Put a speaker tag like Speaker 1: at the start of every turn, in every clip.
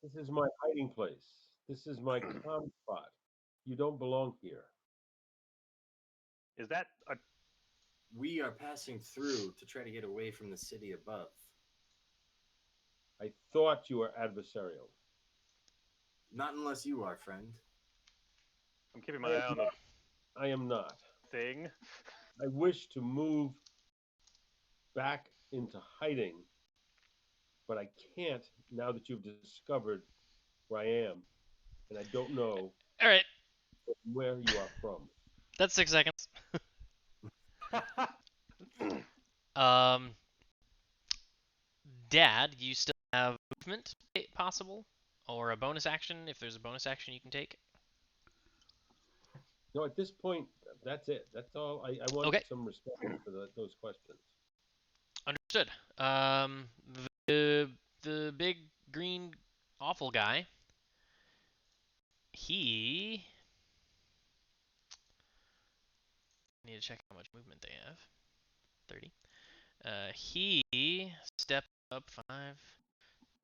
Speaker 1: This is my hiding place. This is my calm spot. You don't belong here.
Speaker 2: Is that a
Speaker 3: We are passing through to try to get away from the city above.
Speaker 1: I thought you were adversarial.
Speaker 3: Not unless you are, friend.
Speaker 2: I'm keeping
Speaker 1: I
Speaker 2: my
Speaker 1: am
Speaker 2: eye on the
Speaker 1: not. I am not.
Speaker 2: thing.
Speaker 1: I wish to move back into hiding, but I can't now that you've discovered where I am, and I don't know
Speaker 4: All right,
Speaker 1: where you are from.
Speaker 4: that's 6 seconds. Um, Dad, you still have movement possible, or a bonus action if there's a bonus action you can take.
Speaker 1: No, at this point, that's it. That's all. I want
Speaker 4: Okay,
Speaker 1: some respect for those questions.
Speaker 4: understood. The the big green awful guy. He need to check how much movement they have. 30. He stepped up 5,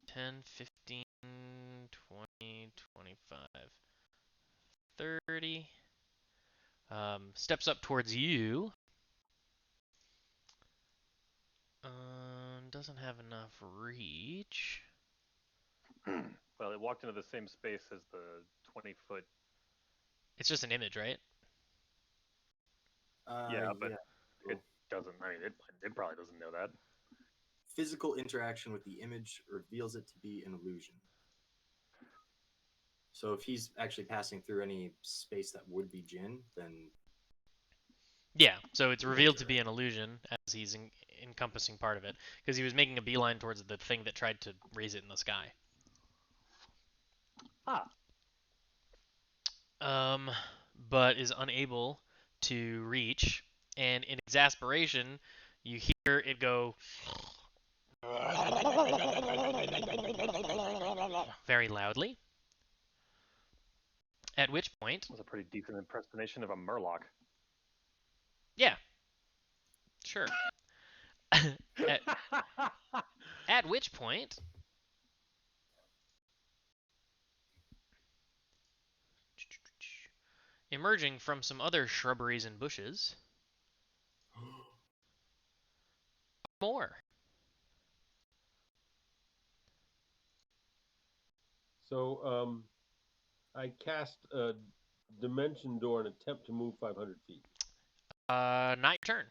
Speaker 4: 10, 15, 20, 25, 30. Steps up towards you. Doesn't have enough reach.
Speaker 2: Well, it walked into the same space as the 20-foot.
Speaker 4: It's just an image, right?
Speaker 2: Yeah, but
Speaker 3: Yeah.
Speaker 2: it doesn't. I mean, it probably doesn't know that.
Speaker 3: Physical interaction with the image reveals it to be an illusion. So if he's actually passing through any space that would be Jin, then
Speaker 4: Yeah, so it's
Speaker 3: he knows
Speaker 4: revealed
Speaker 3: it,
Speaker 4: to
Speaker 3: right?
Speaker 4: be an illusion as he's encompassing part of it because he was making a beeline towards the thing that tried to raise it in the sky.
Speaker 2: Ah,
Speaker 4: Um, but is unable to reach, and in exasperation, you hear it go very loudly. At which point,
Speaker 2: that was a pretty decent impersonation of a Murloc.
Speaker 4: yeah, sure. at, at which point, emerging from some other shrubberies and bushes, more.
Speaker 1: So, I cast a dimension door and attempt to move 500 feet.
Speaker 4: Not your turn,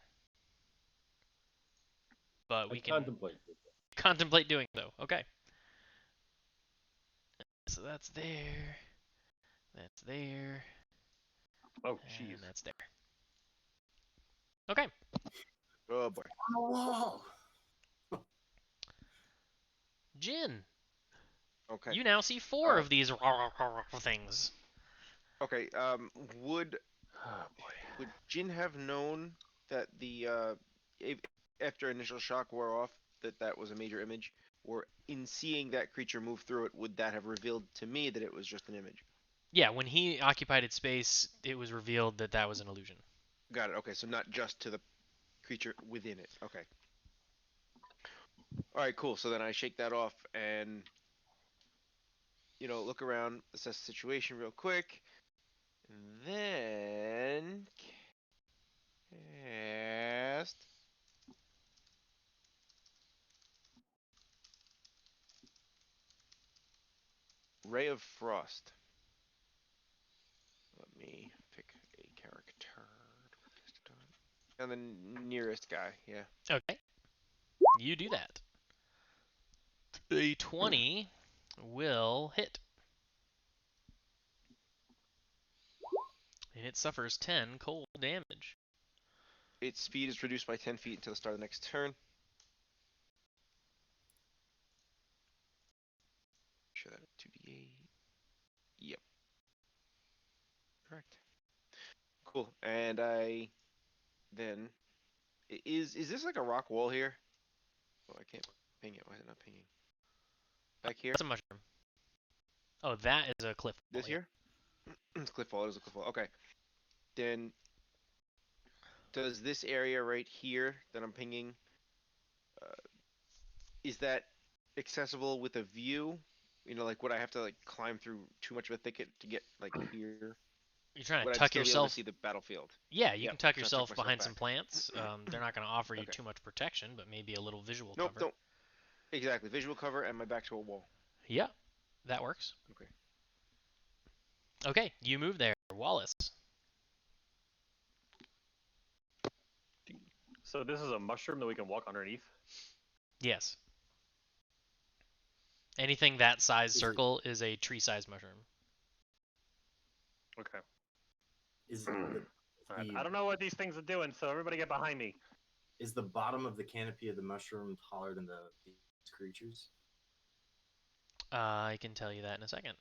Speaker 4: but
Speaker 1: I
Speaker 4: we can
Speaker 1: contemplate it.
Speaker 4: contemplate doing so. Okay. So that's there. That's there.
Speaker 2: Oh, jeez.
Speaker 4: And that's there. Okay.
Speaker 5: Oh boy.
Speaker 3: On the wall.
Speaker 4: Jin,
Speaker 5: Okay.
Speaker 4: you now see four of these things.
Speaker 5: Okay. Would
Speaker 2: Oh boy.
Speaker 5: would Jin have known that after initial shock wore off that was a major image, or in seeing that creature move through it, would that have revealed to me that it was just an image?
Speaker 4: Yeah, when he occupied its space, it was revealed that that was an illusion.
Speaker 5: Got it. Okay, so not just to the creature within it. Okay. All right, cool. So then I shake that off and look around, assess the situation real quick, and then cast Ray of Frost. Let me pick a character. And the nearest guy, yeah.
Speaker 4: Okay. You do that. A 20 will hit. And it suffers 10 cold damage.
Speaker 5: Its speed is reduced by 10 feet until the start of the next turn. Sure that 2d8. Yep. Correct. Cool. And I then is this like a rock wall here? Oh, I can't ping it. Why is it not pinging? Back here?
Speaker 4: That's a mushroom. Oh, that is a cliff wall.
Speaker 5: This here? It's cliff wall. It is a cliff wall. Okay. Then does this area right here that I'm pinging, is that accessible with a view, Like would I have to like climb through too much of a thicket to get like here?
Speaker 4: You're trying
Speaker 5: Would
Speaker 4: to
Speaker 5: I
Speaker 4: tuck
Speaker 5: still be able to
Speaker 4: yourself.
Speaker 5: see the battlefield?
Speaker 4: Yeah, you
Speaker 5: Yep.
Speaker 4: can tuck
Speaker 5: Trying to tuck
Speaker 4: yourself
Speaker 5: myself
Speaker 4: behind
Speaker 5: back.
Speaker 4: some plants. They're not going to offer you
Speaker 5: Okay.
Speaker 4: too much protection, but maybe a little visual
Speaker 5: Nope.
Speaker 4: cover.
Speaker 5: Don't. Exactly. Visual cover and my back to a wall.
Speaker 4: Yeah, that works.
Speaker 5: Okay.
Speaker 4: Okay, you move there, Wallace.
Speaker 2: So this is a mushroom that we can walk underneath.
Speaker 4: Yes. Anything that size
Speaker 3: Is it-
Speaker 4: circle is a tree-sized mushroom.
Speaker 2: Okay.
Speaker 3: Is
Speaker 2: All right. I don't know what these things are doing, so everybody get behind me.
Speaker 3: is the bottom of the canopy of the mushroom taller than these creatures?
Speaker 4: I can tell you that in a second.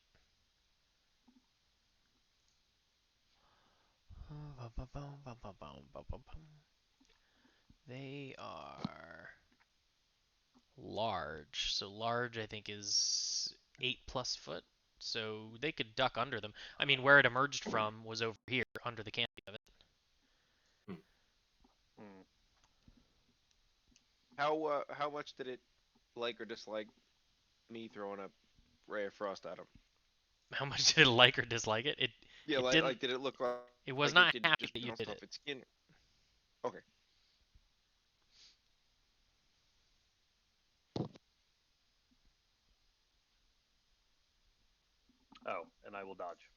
Speaker 4: They are large. So large, I think, is 8+ foot. So they could duck under them. I mean, where it emerged from was over here, under the canopy of it.
Speaker 2: Hmm.
Speaker 5: How much did it like or dislike me throwing a ray of frost at him?
Speaker 4: How much did it like or dislike it?
Speaker 5: Yeah,
Speaker 4: It
Speaker 5: like,
Speaker 4: didn't.
Speaker 5: like did it look like
Speaker 4: It was
Speaker 5: it
Speaker 4: not
Speaker 5: did
Speaker 4: happy
Speaker 5: just
Speaker 4: that you
Speaker 5: bounce
Speaker 4: did
Speaker 5: off
Speaker 4: it.
Speaker 5: its skin? Okay.
Speaker 2: Oh, and I will dodge.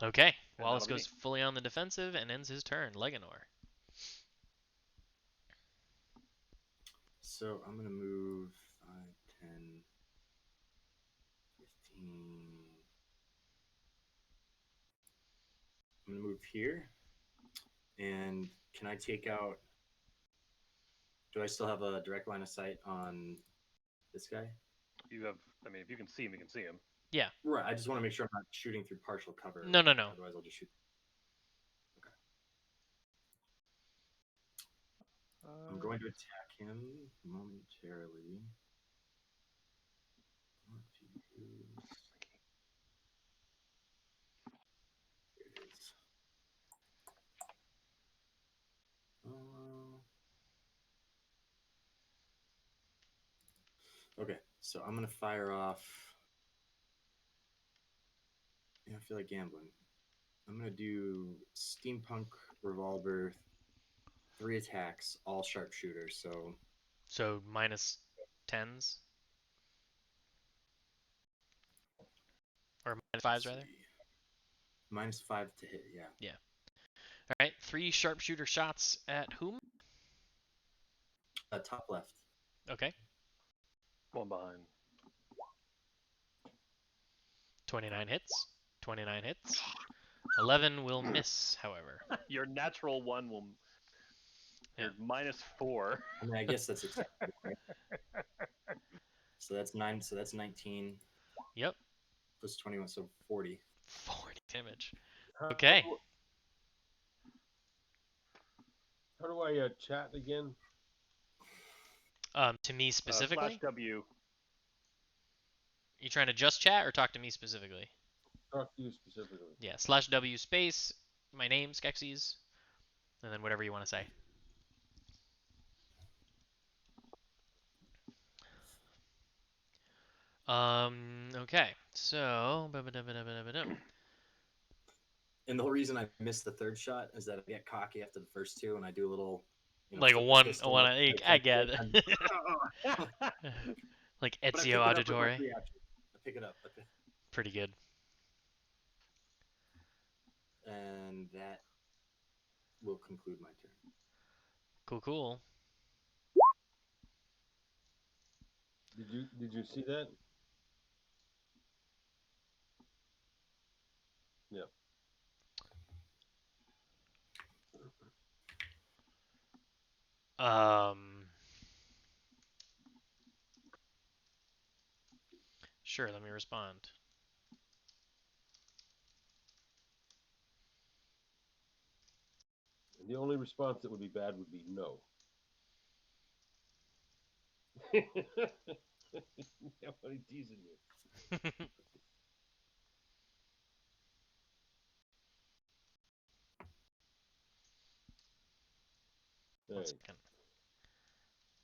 Speaker 4: Okay,
Speaker 2: And
Speaker 4: Wallace
Speaker 2: that'll be
Speaker 4: goes fully on the defensive and ends his turn. Leganor.
Speaker 3: So I'm gonna move 5, 10, 15. I'm gonna move here. And can I take out? Do I still have a direct line of sight on this guy?
Speaker 2: You have. I mean, if you can see him, you can see him.
Speaker 4: Yeah.
Speaker 3: Right. I just want to make sure I'm not shooting through partial cover.
Speaker 4: No, no, no.
Speaker 3: Otherwise, I'll just shoot. I'm going to attack him momentarily. What to use? Here it is. Okay, so I'm gonna fire off. Yeah, I feel like gambling. I'm gonna do steampunk revolver, 3 attacks, all sharpshooter.
Speaker 4: So minus tens or minus fives
Speaker 3: let's
Speaker 4: rather.
Speaker 3: see. -5 to hit. Yeah.
Speaker 4: Yeah. All right. 3 sharpshooter shots at whom?
Speaker 3: Top left.
Speaker 4: Okay.
Speaker 2: One behind.
Speaker 4: 29 hits. 29 hits. 11 will miss, however.
Speaker 2: Your natural one will.
Speaker 4: Yeah.
Speaker 2: Your -4.
Speaker 3: I mean, I guess that's acceptable, right? So that's 9. So that's 19
Speaker 4: Yep.
Speaker 3: plus 21, so 40.
Speaker 4: 40 damage.
Speaker 1: How-
Speaker 4: Okay.
Speaker 1: How do I chat again?
Speaker 4: To me specifically?
Speaker 2: /W.
Speaker 4: You trying to just chat or talk to me specifically?
Speaker 1: Talk to you specifically.
Speaker 4: Yeah. /W space. My name, Skeksis. And then whatever you want to say. Okay. So.
Speaker 3: And the whole reason I missed the third shot is that I get cocky after the first two, and I do a little,
Speaker 4: Like a
Speaker 3: flip the
Speaker 4: one.
Speaker 3: pistol,
Speaker 4: I get
Speaker 3: and-
Speaker 4: it. Like
Speaker 3: But I pick
Speaker 4: Ezio
Speaker 3: it up with my
Speaker 4: Auditore.
Speaker 3: free action. I pick it up.
Speaker 4: Pretty good.
Speaker 3: And that will conclude my turn.
Speaker 4: Cool, cool.
Speaker 1: Did you see that? Yeah.
Speaker 4: Sure, let me respond.
Speaker 1: And the only response that would be bad would be no. Nobody teasing you. All
Speaker 4: One
Speaker 1: right.
Speaker 4: second.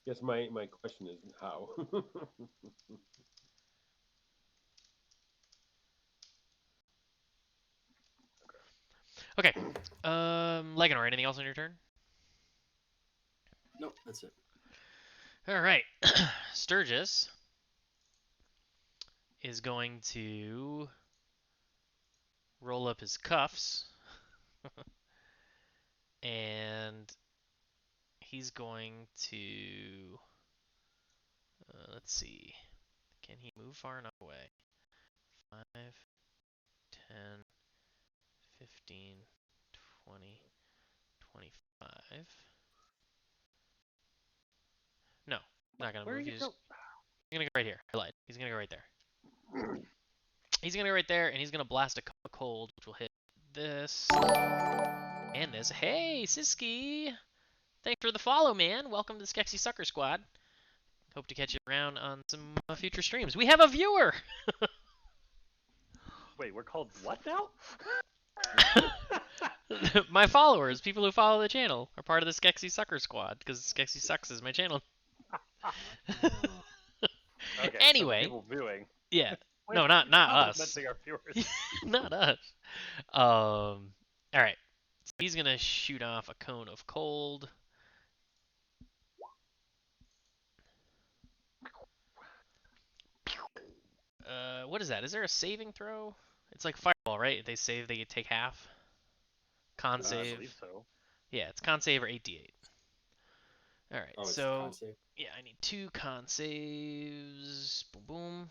Speaker 1: Guess my question is how.
Speaker 4: Okay. Leganor, anything else on your turn?
Speaker 3: Nope, that's it.
Speaker 4: All right. Sturgis is going to roll up his cuffs and he's going to let's see. Can he move far enough away? 5, 10, 15, 20, 25. No, not gonna
Speaker 2: Where are
Speaker 4: move.
Speaker 2: you
Speaker 4: He's
Speaker 2: go?
Speaker 4: gonna go right here. I lied. He's gonna go right there. He's gonna go right there, and he's gonna blast a cup of cold, which will hit this and this. Hey, Siski! Thanks for the follow, man. Welcome to the Skexy Sucker Squad. Hope to catch you around on some future streams. We have a viewer.
Speaker 2: Wait, we're called what now?
Speaker 4: My followers, people who follow the channel, are part of the Skexy Sucker Squad because Skexy Sucks is my channel.
Speaker 2: Okay. So the
Speaker 4: Anyway,
Speaker 2: people viewing.
Speaker 4: yeah.
Speaker 2: We're
Speaker 4: No, not us.
Speaker 2: complimenting our viewers.
Speaker 4: Not us. All right. So he's gonna shoot off a cone of cold. What is that? Is there a saving throw? It's like fireball, right? If they save, they take half. Con
Speaker 2: I
Speaker 4: save.
Speaker 2: believe so.
Speaker 4: Yeah, it's con save or 8d8. All right.
Speaker 3: Oh, it's
Speaker 4: So
Speaker 3: con save.
Speaker 4: yeah, I need 2 con saves. Boom, boom.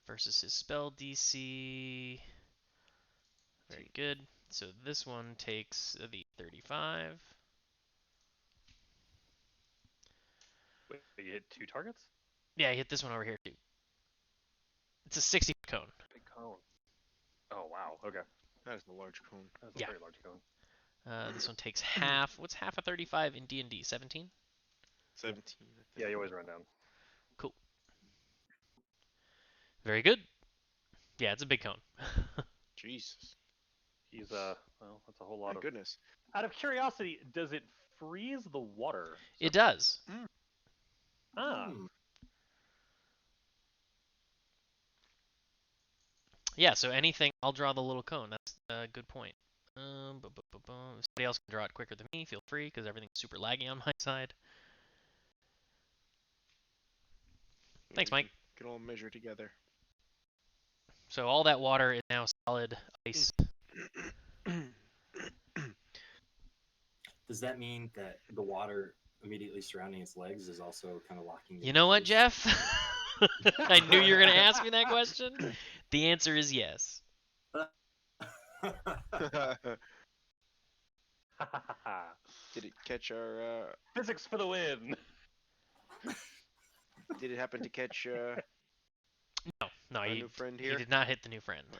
Speaker 4: Versus his spell DC. Very good. So this one takes the 35.
Speaker 2: Wait, you hit 2 targets?
Speaker 4: Yeah, I hit this one over here too. It's a 60 cone.
Speaker 2: Big cone. Oh wow. Okay.
Speaker 5: That is a large cone.
Speaker 2: That's a
Speaker 4: Yeah.
Speaker 2: very large cone.
Speaker 4: This one takes half. What's half of 35 in D&D? 17?
Speaker 5: 17. I
Speaker 2: Yeah,
Speaker 5: think.
Speaker 2: you always run down.
Speaker 4: Cool. Very good. Yeah, it's a big cone.
Speaker 5: Jesus.
Speaker 2: He's well, that's a whole lot
Speaker 5: My
Speaker 2: of.
Speaker 5: goodness.
Speaker 2: Out of curiosity, does it freeze the water?
Speaker 4: It does.
Speaker 2: Ah.
Speaker 3: Hmm.
Speaker 4: Yeah, so anything, I'll draw the little cone. That's a good point. If somebody else can draw it quicker than me, feel free, because everything's super laggy on my side.
Speaker 5: Yeah,
Speaker 4: Thanks,
Speaker 5: we
Speaker 4: Mike.
Speaker 5: can all measure together.
Speaker 4: So all that water is now solid ice.
Speaker 3: Does that mean that the water immediately surrounding its legs is also kind of locking it
Speaker 4: You
Speaker 3: in
Speaker 4: know what,
Speaker 3: place?
Speaker 4: Jeff? I knew you were going to ask me that question. The answer is yes.
Speaker 5: Did it catch our?
Speaker 2: Physics for the win.
Speaker 5: Did it happen to catch
Speaker 4: No,
Speaker 5: our
Speaker 4: he
Speaker 5: new friend
Speaker 4: he
Speaker 5: here?
Speaker 4: did not hit the new friend.
Speaker 2: I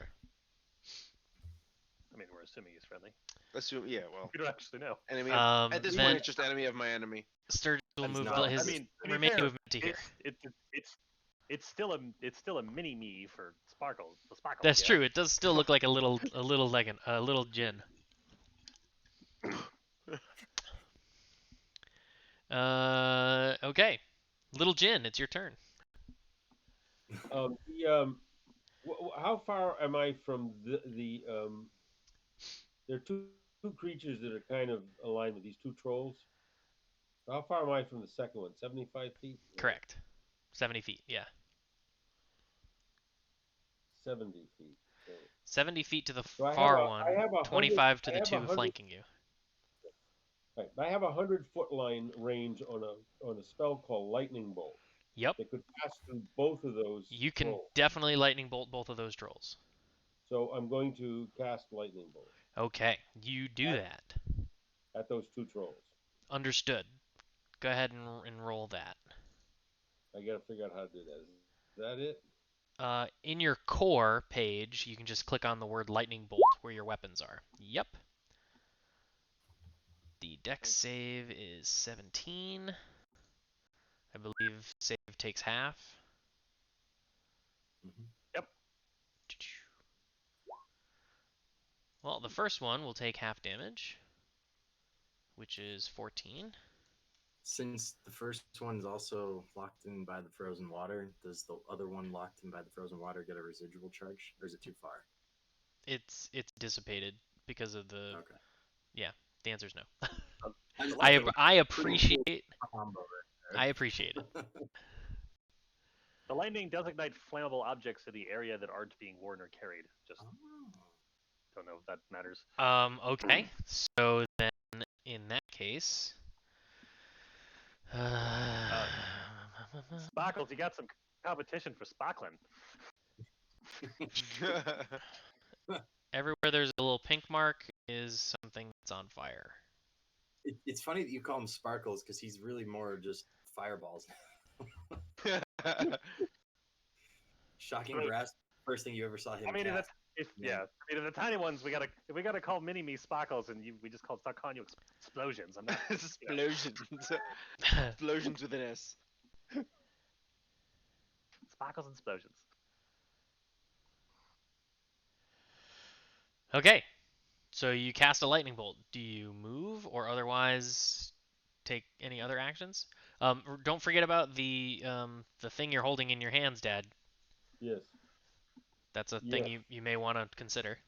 Speaker 2: mean, we're assuming he's friendly.
Speaker 5: Assume. Yeah. Well,
Speaker 2: We don't actually know.
Speaker 5: enemy. At this
Speaker 4: Then
Speaker 5: point, it's just enemy of my enemy.
Speaker 4: Sturgis will
Speaker 3: He's
Speaker 4: move
Speaker 3: not.
Speaker 4: his
Speaker 2: I mean, to be
Speaker 4: remaining
Speaker 2: fair,
Speaker 4: movement to here.
Speaker 2: It's still a mini me for Sparkle. The Sparkle.
Speaker 4: That's
Speaker 2: yeah?
Speaker 4: true. It does still look like a little Legan, a little Jin. Okay, little Jin, it's your turn.
Speaker 1: How far am I from the? There are two creatures that are kind of aligned with these two trolls. How far am I from the second one? 75 feet.
Speaker 4: Correct. 70 feet. Yeah.
Speaker 1: 70 feet. So
Speaker 4: 70 feet to the
Speaker 1: So I
Speaker 4: far
Speaker 1: have a-
Speaker 4: one.
Speaker 1: I have
Speaker 4: 25 to
Speaker 1: I
Speaker 4: the
Speaker 1: have
Speaker 4: two
Speaker 1: 100
Speaker 4: flanking you.
Speaker 1: right, I have 100-foot line range on a spell called Lightning Bolt.
Speaker 4: Yep.
Speaker 1: That could pass through both of those.
Speaker 4: You can
Speaker 1: trolls.
Speaker 4: definitely lightning bolt both of those trolls.
Speaker 1: So I'm going to cast Lightning Bolt
Speaker 4: Okay, you do that.
Speaker 1: at those two trolls.
Speaker 4: Understood. Go ahead and roll that.
Speaker 1: I got to figure out how to do that. Is that it?
Speaker 4: In your core page, you can just click on the word lightning bolt where your weapons are. Yep. The dex save is 17. I believe save takes half.
Speaker 3: Mhm.
Speaker 2: Yep.
Speaker 4: Well, the first one will take half damage, which is 14.
Speaker 3: Since the first one's also locked in by the frozen water, does the other one locked in by the frozen water get a residual charge, or is it too far?
Speaker 4: It's dissipated because of the.
Speaker 3: Okay.
Speaker 4: Yeah, the answer is no.
Speaker 3: I just
Speaker 2: I-
Speaker 3: thought
Speaker 4: I
Speaker 3: that was
Speaker 4: appreciate
Speaker 3: combo right
Speaker 4: I appreciate it.
Speaker 3: there.
Speaker 2: The lightning does ignite flammable objects in the area that aren't being worn or carried. Just
Speaker 3: Oh.
Speaker 2: don't know if that matters.
Speaker 4: Okay. So then, in that case,
Speaker 2: Sparkles, you got some competition for sparkling.
Speaker 4: everywhere there's a little pink mark is something that's on fire.
Speaker 3: It's funny that you call him Sparkles because he's really more just fireballs. Shocking
Speaker 2: Right.
Speaker 3: brass. First thing you ever saw him
Speaker 2: I mean,
Speaker 3: cast.
Speaker 2: if
Speaker 3: Yeah.
Speaker 2: I mean, if the tiny ones, we gotta call mini me sparkles, and we just start calling you explosions. I'm not.
Speaker 5: Explosions. Explosions with an S.
Speaker 2: Sparkles and explosions.
Speaker 4: Okay. So you cast a lightning bolt. Do you move or otherwise take any other actions? Don't forget about the thing you're holding in your hands, Dad.
Speaker 1: Yes.
Speaker 4: That's a thing
Speaker 1: Yes.
Speaker 4: you may want to consider.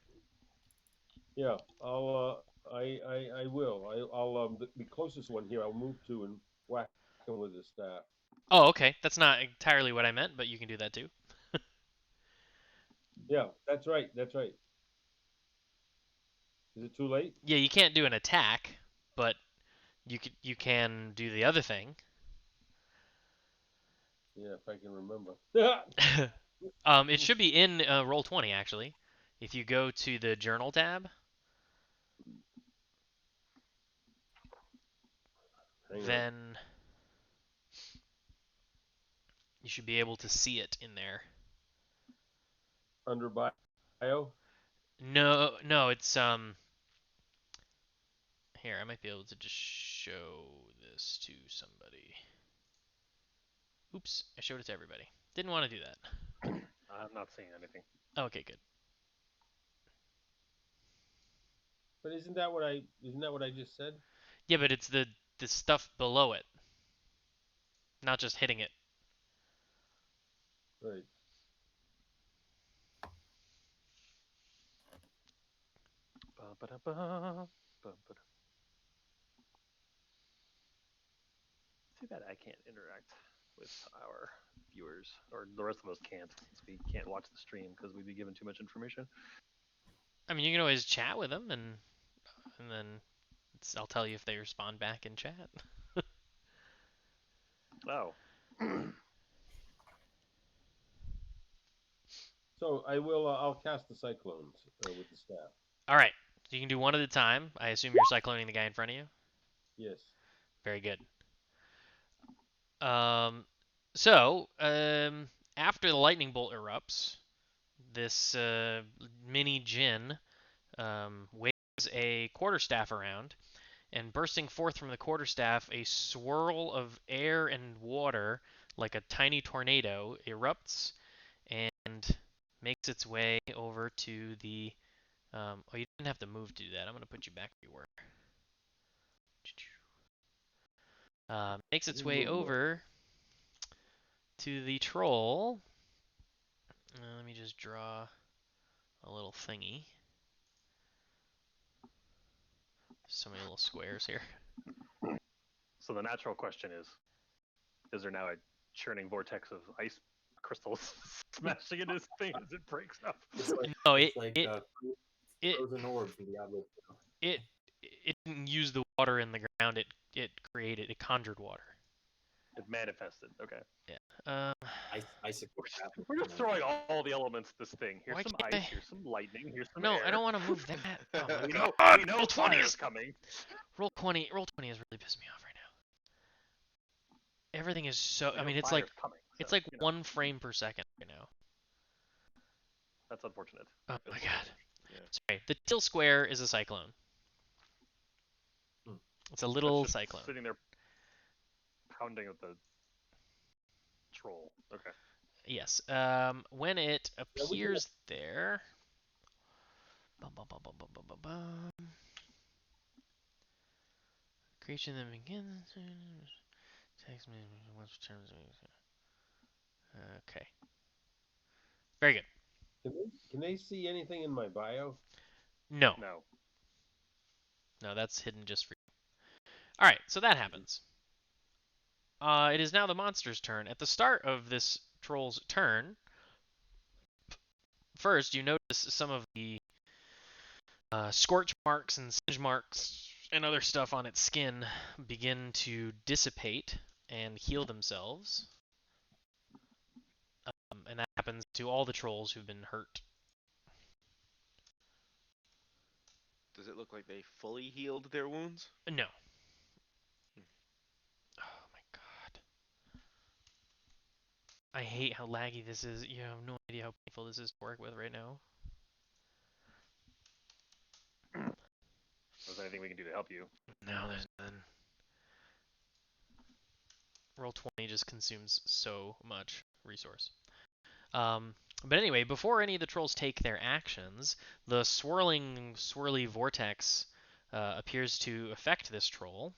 Speaker 1: Yeah. I will. I'll the closest one here. I'll move to and whack him with the staff.
Speaker 4: Oh, okay. That's not entirely what I meant, but you can do that too.
Speaker 1: Yeah. That's right. That's right. Is it too late?
Speaker 4: Yeah, you can't do an attack, but you can do the other thing.
Speaker 1: Yeah, if I can remember.
Speaker 4: It should be in Roll20 actually. If you go to the Journal tab,
Speaker 1: Hang on.
Speaker 4: then you should be able to see it in there.
Speaker 1: Under bio.
Speaker 4: No, it's here, I might be able to just show this to somebody. Oops, I showed it to everybody. Didn't want to do that.
Speaker 2: I'm not seeing anything.
Speaker 4: Okay, good.
Speaker 1: But isn't that what I just said?
Speaker 4: Yeah, but it's the stuff below it, not just hitting it.
Speaker 1: Right.
Speaker 2: Too bad I can't interact with our viewers, or the rest of us can't, since we can't watch the stream because we'd be given too much information.
Speaker 4: I mean, you can always chat with them, and then I'll tell you if they respond back in chat.
Speaker 2: Oh.
Speaker 1: So I will. I'll cast the cyclones with the staff.
Speaker 4: All right, so you can do one at a time. I assume you're cycloning the guy in front of you.
Speaker 1: Yes.
Speaker 4: Very good. Um, so after the lightning bolt erupts, this mini djinn waves a quarterstaff around, and bursting forth from the quarterstaff, a swirl of air and water, like a tiny tornado, erupts and makes its way over to the. Oh, you didn't have to move to do that. I'm going to put you back where you were. Makes its way over to the troll. Let me just draw a little thingy. So many little squares here.
Speaker 2: So the natural question is there now a churning vortex of ice crystals smashing into this thing as it breaks up?
Speaker 4: No,
Speaker 3: It's like
Speaker 4: it
Speaker 3: frozen orb from Diablo.
Speaker 4: it didn't use the water in the ground. It conjured water.
Speaker 2: It manifested. Okay.
Speaker 4: Yeah.
Speaker 3: Icicle.
Speaker 2: We're just throwing all the elements to this thing. Here's
Speaker 4: Why
Speaker 2: some
Speaker 4: can't
Speaker 2: ice,
Speaker 4: I-
Speaker 2: here's some lightning, here's some
Speaker 4: No,
Speaker 2: air.
Speaker 4: I don't want to move that. Oh my
Speaker 2: We
Speaker 4: god.
Speaker 2: know, we know
Speaker 4: Roll 20
Speaker 2: fire's
Speaker 4: is
Speaker 2: coming.
Speaker 4: Roll 20 is really pissing me off right now. Everything is so.
Speaker 2: We
Speaker 4: I
Speaker 2: know
Speaker 4: mean, it's
Speaker 2: fire's
Speaker 4: like
Speaker 2: coming,
Speaker 4: it's
Speaker 2: so,
Speaker 4: like
Speaker 2: you know,
Speaker 4: 1 frame per second right now.
Speaker 2: that's unfortunate.
Speaker 4: Oh my god.
Speaker 2: Yeah.
Speaker 4: Sorry. The teal square is a cyclone. It's a little
Speaker 2: That's just
Speaker 4: cyclone.
Speaker 2: sitting there pounding at the troll. Okay.
Speaker 4: Yes. When it appears there. Bum, bum, bum, bum, bum, bum, bum, bum. Creature that begins. Takes me once returns. Okay. Very good.
Speaker 1: Can they see anything in my bio?
Speaker 4: No.
Speaker 2: No.
Speaker 4: No, that's hidden just for you. All right, so that happens. It is now the monster's turn. At the start of this troll's turn, first you notice some of the scorch marks and singe marks and other stuff on its skin begin to dissipate and heal themselves. And that happens to all the trolls who've been hurt.
Speaker 5: Does it look like they fully healed their wounds?
Speaker 4: No. Oh my god. I hate how laggy this is. You have no idea how painful this is to work with right now.
Speaker 2: Is there anything we can do to help you?
Speaker 4: No, there's none. Roll 20 just consumes so much resource. But anyway, before any of the trolls take their actions, the swirling, swirly vortex appears to affect this troll.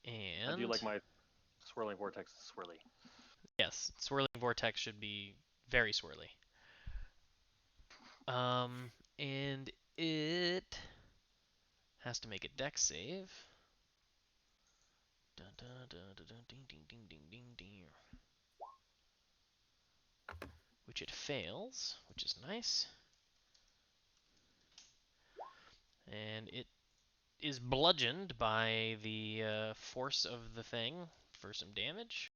Speaker 4: And
Speaker 2: I do like my swirling vortex swirly.
Speaker 4: yes, swirling vortex should be very swirly. And it has to make a dex save. Dun, dun, dun, dun, dun, ding, ding, ding, ding, ding, ding. Which it fails, which is nice. And it is bludgeoned by the force of the thing for some damage.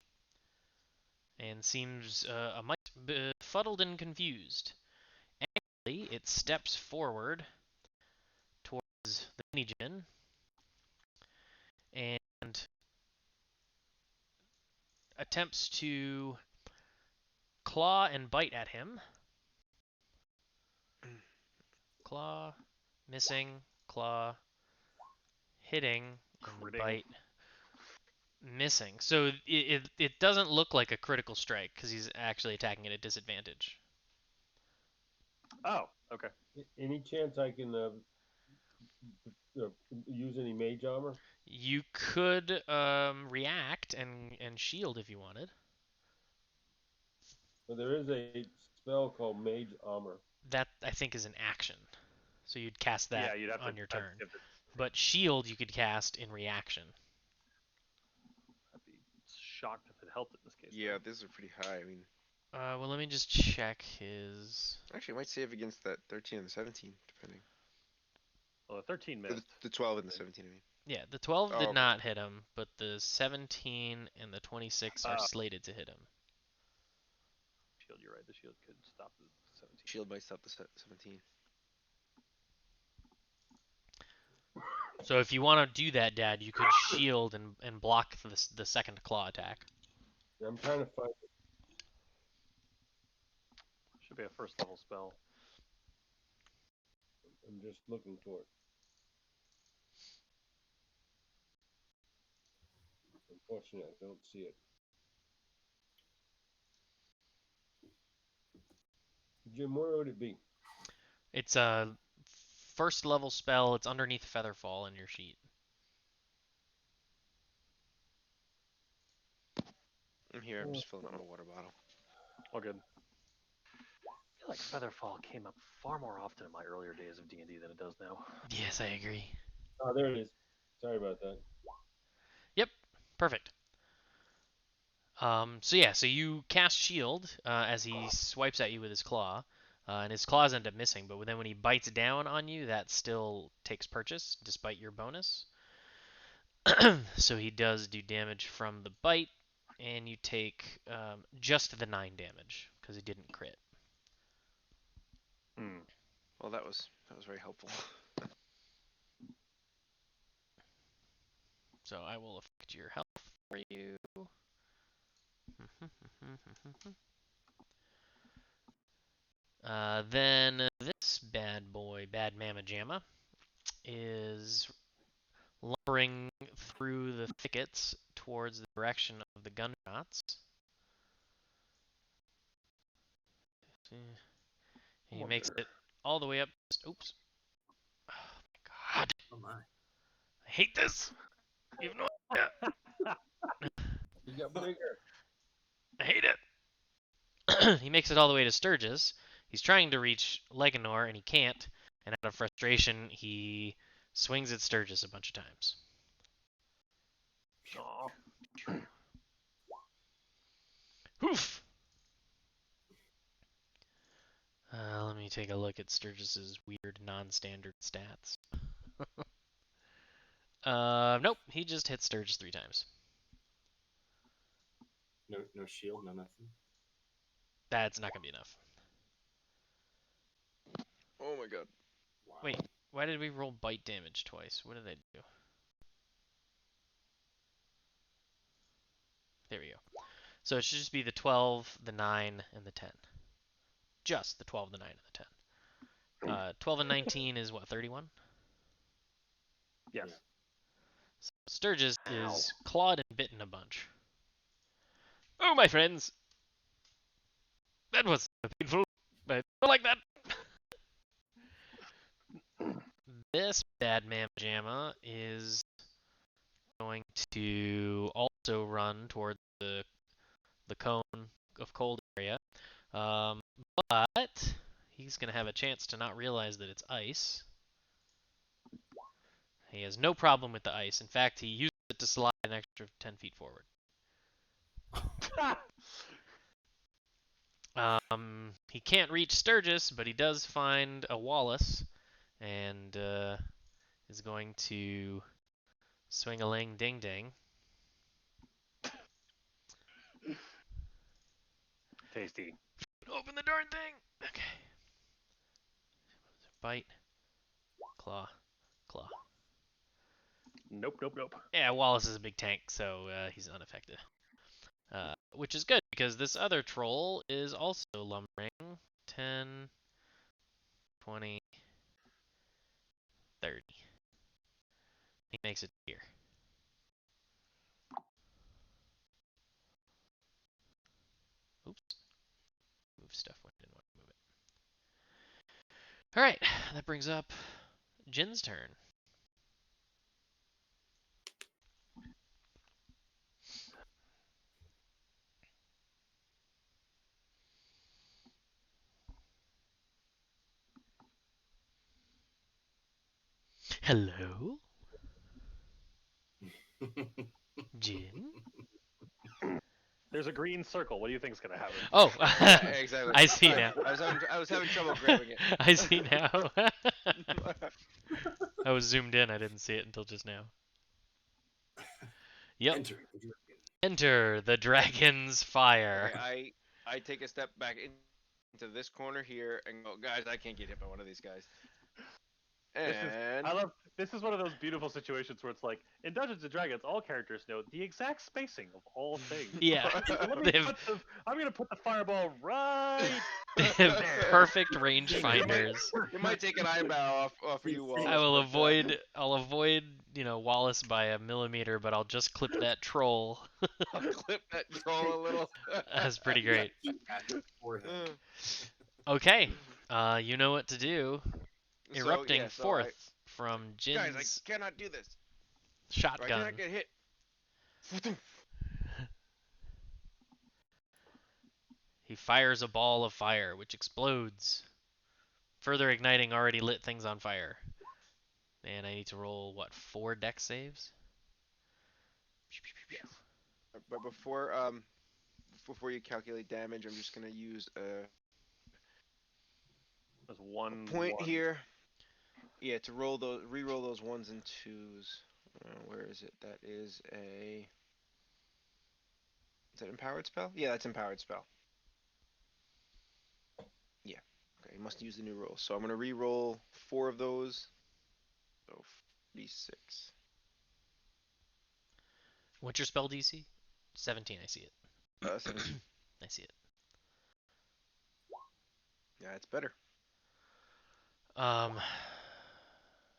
Speaker 4: And seems a mite befuddled and confused. Angrily, it steps forward towards the mini-djinn and attempts to claw and bite at him. Claw, missing, claw, hitting, and
Speaker 2: Critting.
Speaker 4: bite, missing. So it doesn't look like a critical strike because he's actually attacking at a disadvantage.
Speaker 2: Oh, okay.
Speaker 1: Any chance I can use any mage armor?
Speaker 4: You could react and shield if you wanted.
Speaker 1: Well, there is a spell called mage armor.
Speaker 4: That I think is an action, so you'd cast that
Speaker 2: Yeah, you'd have
Speaker 4: on
Speaker 2: to
Speaker 4: your turn.
Speaker 2: have to-
Speaker 4: But shield you could cast in reaction.
Speaker 2: I'd be shocked if it helped in this case.
Speaker 5: Yeah,
Speaker 2: though.
Speaker 5: these are pretty high. I mean,
Speaker 4: Well, let me just check his.
Speaker 5: actually, I might save against that 13 and the 17, depending.
Speaker 2: Well, the 13
Speaker 5: Or
Speaker 2: missed.
Speaker 5: the 12 and the 17, I mean.
Speaker 4: Yeah, the 12
Speaker 5: Oh,
Speaker 4: did
Speaker 5: okay.
Speaker 4: not hit him, but the 17 and the 26 are
Speaker 2: Oh.
Speaker 4: slated to hit him.
Speaker 2: Shield, you're right. The shield could stop the 17.
Speaker 5: Shield might stop the 17.
Speaker 4: So if you want to do that, Dad, you could shield and block the second claw attack.
Speaker 1: I'm trying to find it.
Speaker 2: Should be a first level spell.
Speaker 1: I'm just looking for it. Unfortunately, I don't see it. Jim, where would it be?
Speaker 4: It's a first level spell. It's underneath Featherfall in your sheet.
Speaker 5: I'm here. I'm just filling up my water bottle.
Speaker 2: All good. I feel like Featherfall came up far more often in my earlier days of D&D than it does now.
Speaker 4: Yes, I agree.
Speaker 1: Oh, there it is. Sorry about that.
Speaker 4: Yep, perfect. So you cast shield as he swipes at you with his claw, and his claws end up missing. But then when he bites down on you, that still takes purchase despite your bonus. So he does do damage from the bite, and you take just the 9 damage because he didn't crit.
Speaker 2: Hmm.
Speaker 5: Well, that was very helpful.
Speaker 4: So I will affect your health for you. Then this bad boy, Bad Mama Jamma, is lumbering through the thickets towards the direction of the gunshots. He makes it all the way up. Oops. Oh my god.
Speaker 3: Oh my.
Speaker 4: I hate this. You have no idea.
Speaker 1: You got bigger.
Speaker 4: I hate it. He makes it all the way to Sturgis. He's trying to reach Leganor and he can't. And out of frustration, he swings at Sturgis a bunch of times.
Speaker 2: Aw.
Speaker 4: Hoof! Let me take a look at Sturgis's weird non-standard stats. Nope, he just hit Sturgis 3 times.
Speaker 3: No shield, no nothing.
Speaker 4: That's not gonna be enough.
Speaker 5: Oh my god.
Speaker 3: Wow.
Speaker 4: Wait, why did we roll bite damage twice? What did I do? There we go. So it should just be the 12, the 9, and the 10. Just the 12, the 9, and the 10. 12 and 19 is what, 31?
Speaker 2: Yes.
Speaker 3: Yeah.
Speaker 4: So Sturgis
Speaker 2: Ow.
Speaker 4: is clawed and bitten a bunch. Oh, my friends! That was painful, but I don't like that. This bad mamma jamma is going to also run toward the cone of cold area. But he's going to have a chance to not realize that it's ice. He has no problem with the ice. In fact, he used it to slide an extra 10 feet forward. He can't reach Sturgis, but he does find a Wallace and is going to swing a ling ding ding.
Speaker 2: Tasty.
Speaker 4: Open the darn thing! Okay. Bite. Claw. Claw.
Speaker 2: Nope.
Speaker 4: Yeah, Wallace is a big tank, so he's unaffected. Which is good, because this other troll is also lumbering. 10, 20, 30. He makes it here. Oops. Move stuff when I didn't want to move it. Alright, that brings up Jin's turn. Hello? Jin?
Speaker 2: There's a green circle. What do you think's gonna happen?
Speaker 4: Oh,
Speaker 5: Yeah, exactly.
Speaker 4: I see
Speaker 5: Sorry,
Speaker 4: now.
Speaker 5: I was having trouble grabbing it.
Speaker 4: I see now. I was zoomed in. I didn't see it until just now. Yep.
Speaker 3: Enter the dragon.
Speaker 4: Enter the dragon's fire.
Speaker 5: Okay, I take a step back into this corner here and go, guys, I can't get hit by one of these guys. And
Speaker 2: This is one of those beautiful situations where it's like in Dungeons and Dragons, all characters know the exact spacing of all things.
Speaker 4: Yeah.
Speaker 2: I'm gonna put the fireball right.
Speaker 4: They have perfect range finders.
Speaker 5: you might take an eyebrow off of you, Wallace.
Speaker 4: I'll avoid, Wallace by a millimeter, but I'll just clip that troll.
Speaker 5: I'll clip that troll a little.
Speaker 4: That's pretty great.
Speaker 3: Forehead.
Speaker 4: Okay. You know what to do. Erupting
Speaker 5: So
Speaker 4: forth from
Speaker 5: guys, I
Speaker 4: Jin's
Speaker 5: cannot do this. I
Speaker 4: shotgun.
Speaker 5: cannot get hit.
Speaker 4: He fires a ball of fire, which explodes, further igniting already lit things on fire. And I need to roll, 4 dex saves?
Speaker 2: Yes.
Speaker 5: But before you calculate damage, I'm just gonna use a
Speaker 2: There's one
Speaker 5: point
Speaker 2: one.
Speaker 5: here. Yeah, to re-roll those ones and twos. Where is it? Is that empowered spell? Yeah, that's empowered spell. Yeah. Okay, you must use the new roll. So I'm gonna re-roll 4 of those. So 46.
Speaker 4: What's your spell DC? 17, I see it.
Speaker 5: 17.
Speaker 4: I see it.
Speaker 5: Yeah, it's better.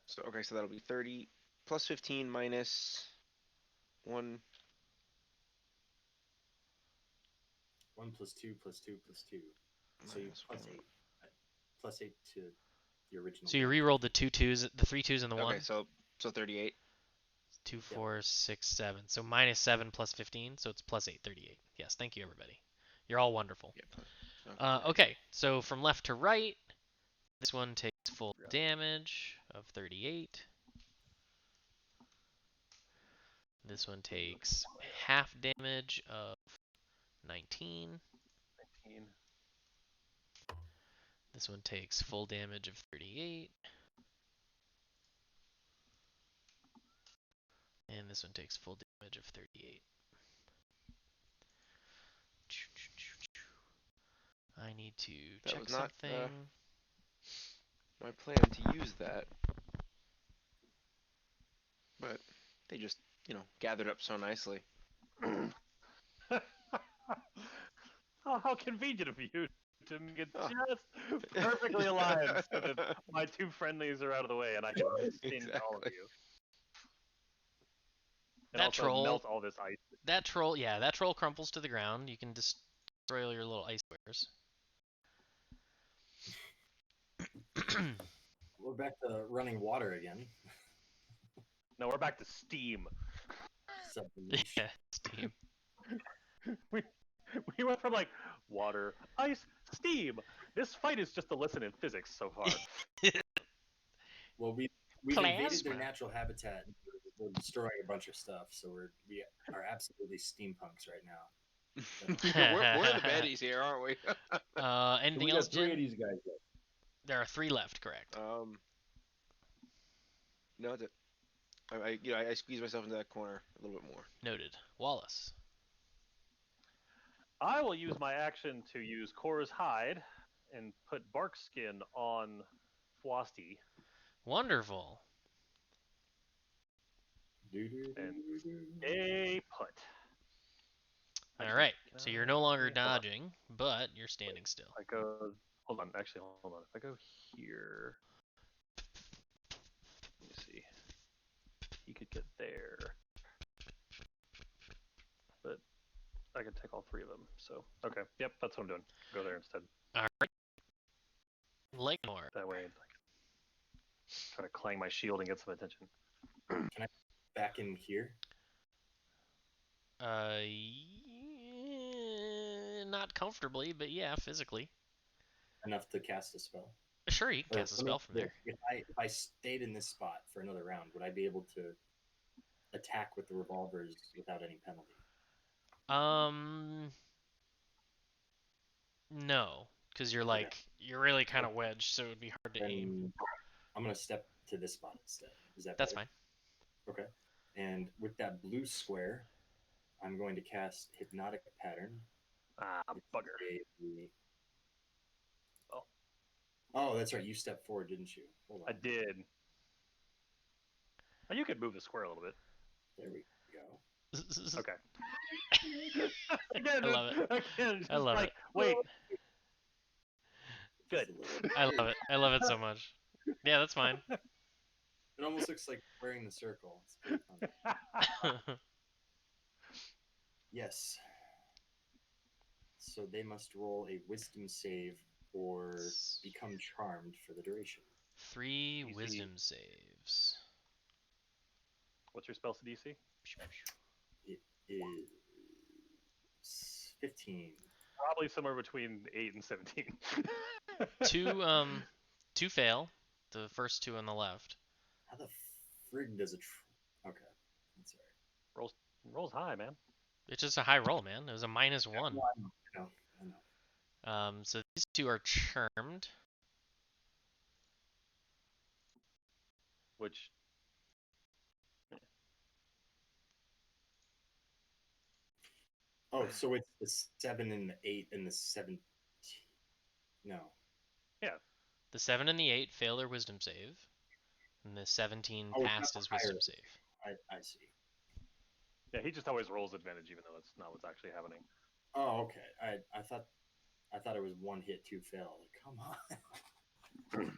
Speaker 5: So okay, so that'll be 30 plus 15 minus 1.
Speaker 3: 1 plus 2 plus 2 plus 2. So you
Speaker 5: Minus
Speaker 3: plus
Speaker 5: 1.
Speaker 3: 8. Plus 8 to the original.
Speaker 4: So you re-rolled the 2 twos, the 3 twos and the 1?
Speaker 5: Okay, so 38.
Speaker 4: 2, 4, 6, 7. So minus 7 plus 15, so it's plus 8, 38. Yes, thank you, everybody. You're all wonderful.
Speaker 5: Yeah.
Speaker 4: Okay, so from left to right, this one takes full damage of 38. This one takes half damage of 19.
Speaker 2: 19.
Speaker 4: This one takes full damage of 38. And this one takes full damage of 38. I need to
Speaker 5: That
Speaker 4: check
Speaker 5: was not,
Speaker 4: something.
Speaker 5: my plan to use that. But they just, gathered up so nicely.
Speaker 2: Oh, how convenient of you to make it
Speaker 5: Oh.
Speaker 2: just perfectly aligned so that my two friendlies are out of the way and I can sting all of
Speaker 5: Exactly.
Speaker 2: you. And
Speaker 4: That
Speaker 2: also
Speaker 4: troll-
Speaker 2: melt all this ice.
Speaker 4: That troll crumples to the ground. You can destroy all your little ice squares.
Speaker 3: We're back to running water again.
Speaker 2: No, we're back to steam.
Speaker 3: Sublimation.
Speaker 4: Yeah, steam.
Speaker 2: We went from like water, ice, steam. This fight is just a lesson in physics so far.
Speaker 3: Well, we've invaded their
Speaker 4: Plasma.
Speaker 3: natural habitat. And we're destroying a bunch of stuff, so we are absolutely steampunks right now.
Speaker 5: we're the baddies here, aren't we?
Speaker 4: Anything
Speaker 1: We
Speaker 4: else,
Speaker 1: got 3 of
Speaker 4: Jim?
Speaker 1: these guys left.
Speaker 4: There are 3 left, correct?
Speaker 5: No, that's it. I squeeze myself into that corner a little bit more.
Speaker 4: Noted. Wallace.
Speaker 2: I will use my action to use Cora's hide and put bark skin on Fwosty.
Speaker 4: Wonderful.
Speaker 2: And a put.
Speaker 4: All right. So you're no longer dodging, but you're standing still.
Speaker 2: I go. Hold on. Actually, hold on. If I go here, let me see. He could get there, but I could take all 3 of them. So okay. Yep, that's what I'm doing. Go there instead.
Speaker 4: All right. Lakenor.
Speaker 2: That way, I can try to clang my shield and get some attention.
Speaker 3: Can I back in here?
Speaker 4: Not comfortably, but yeah, physically.
Speaker 3: Enough to cast a spell?
Speaker 4: Sure, you can
Speaker 3: Or,
Speaker 4: cast a spell from there.
Speaker 3: If I stayed in this spot for another round, would I be able to attack with the revolvers without any penalty?
Speaker 4: No, because you're you're really kind of wedged, so it would be hard to aim.
Speaker 3: Then I'm gonna step to this spot instead. Is that
Speaker 4: That's
Speaker 3: better?
Speaker 4: fine.
Speaker 3: Okay. And with that blue square, I'm going to cast Hypnotic Pattern.
Speaker 2: Ah, bugger.
Speaker 3: Oh, that's right. You stepped forward, didn't you? Hold on.
Speaker 2: I did. Oh, you could move the square a little bit.
Speaker 3: There we go.
Speaker 2: Okay. Again,
Speaker 4: I love it.
Speaker 2: Again, just
Speaker 4: I love
Speaker 2: like,
Speaker 4: it.
Speaker 2: wait. Good.
Speaker 4: I love it. I love it so much. Yeah, that's fine.
Speaker 3: It almost looks like wearing the circle. It's pretty fun. Yes. So they must roll a wisdom save or become charmed for the duration.
Speaker 4: 3
Speaker 2: DC.
Speaker 4: wisdom saves.
Speaker 2: What's your spell DC?
Speaker 3: It is 15.
Speaker 2: Probably somewhere between 8 and 17.
Speaker 4: Two fail. The first 2 on the left.
Speaker 3: How the frig does okay, that's all right.
Speaker 2: Rolls high, man.
Speaker 4: It's just a high roll, man. It was a -1.
Speaker 3: I know.
Speaker 4: So these 2 are charmed.
Speaker 2: Which
Speaker 3: Oh, so it's the 7 and the 8 and the 17. No.
Speaker 2: Yeah.
Speaker 4: The 7 and the 8 fail their wisdom save, and the 17
Speaker 3: Oh,
Speaker 4: passed his wisdom save.
Speaker 3: I see.
Speaker 2: Yeah, he just always rolls advantage, even though that's not what's actually happening.
Speaker 3: Oh, okay. I thought it was 1 hit, 2 fail. Like, come on.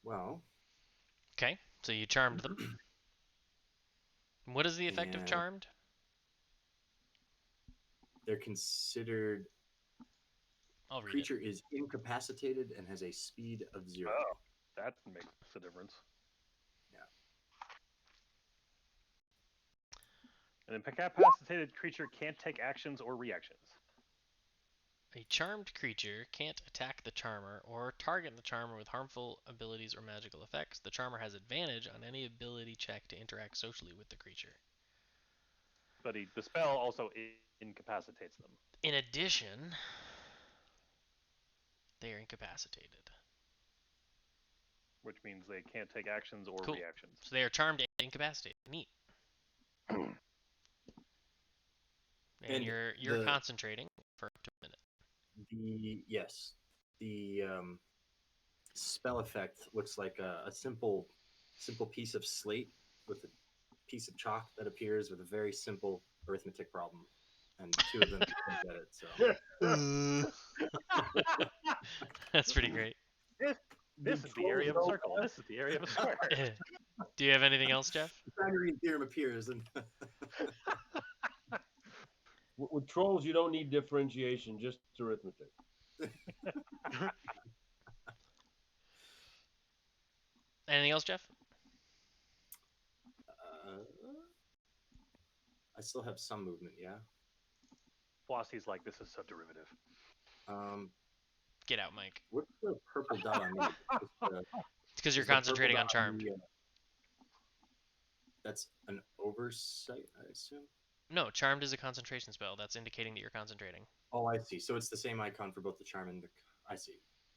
Speaker 3: Well.
Speaker 4: Okay, so you charmed them. What is the effect of charmed?
Speaker 3: They're considered.
Speaker 4: I'll read
Speaker 3: Creature is incapacitated and has a speed of 0.
Speaker 2: Oh, that makes a difference.
Speaker 3: Yeah.
Speaker 2: An incapacitated creature can't take actions or reactions.
Speaker 4: A charmed creature can't attack the charmer or target the charmer with harmful abilities or magical effects. The charmer has advantage on any ability check to interact socially with the creature.
Speaker 2: But the spell also incapacitates them.
Speaker 4: In addition, they are incapacitated.
Speaker 2: Which means they can't take actions or
Speaker 4: Cool.
Speaker 2: reactions.
Speaker 4: So they are charmed and incapacitated. Neat. And you're concentrating for up to a minute.
Speaker 3: The spell effect looks like a simple piece of slate with a piece of chalk that appears with a very simple arithmetic problem, and two of them can't get it. So
Speaker 4: That's pretty great.
Speaker 2: This is the area of a circle. This is the area of a square.
Speaker 4: Do you have anything else, Jeff?
Speaker 3: the Pythagorean theorem appears, and
Speaker 1: With trolls, you don't need differentiation, just arithmetic.
Speaker 4: Anything else, Jeff?
Speaker 3: I still have some movement. Yeah.
Speaker 2: Flossie's like, this is so derivative.
Speaker 4: Get out, Mike.
Speaker 3: What's the purple dot on me?
Speaker 4: It's because you're concentrating on charmed.
Speaker 3: That's an oversight, I assume.
Speaker 4: No, charmed is a concentration spell. That's indicating that you're concentrating.
Speaker 3: Oh, I see. So it's the same icon for both the charm and the. I see.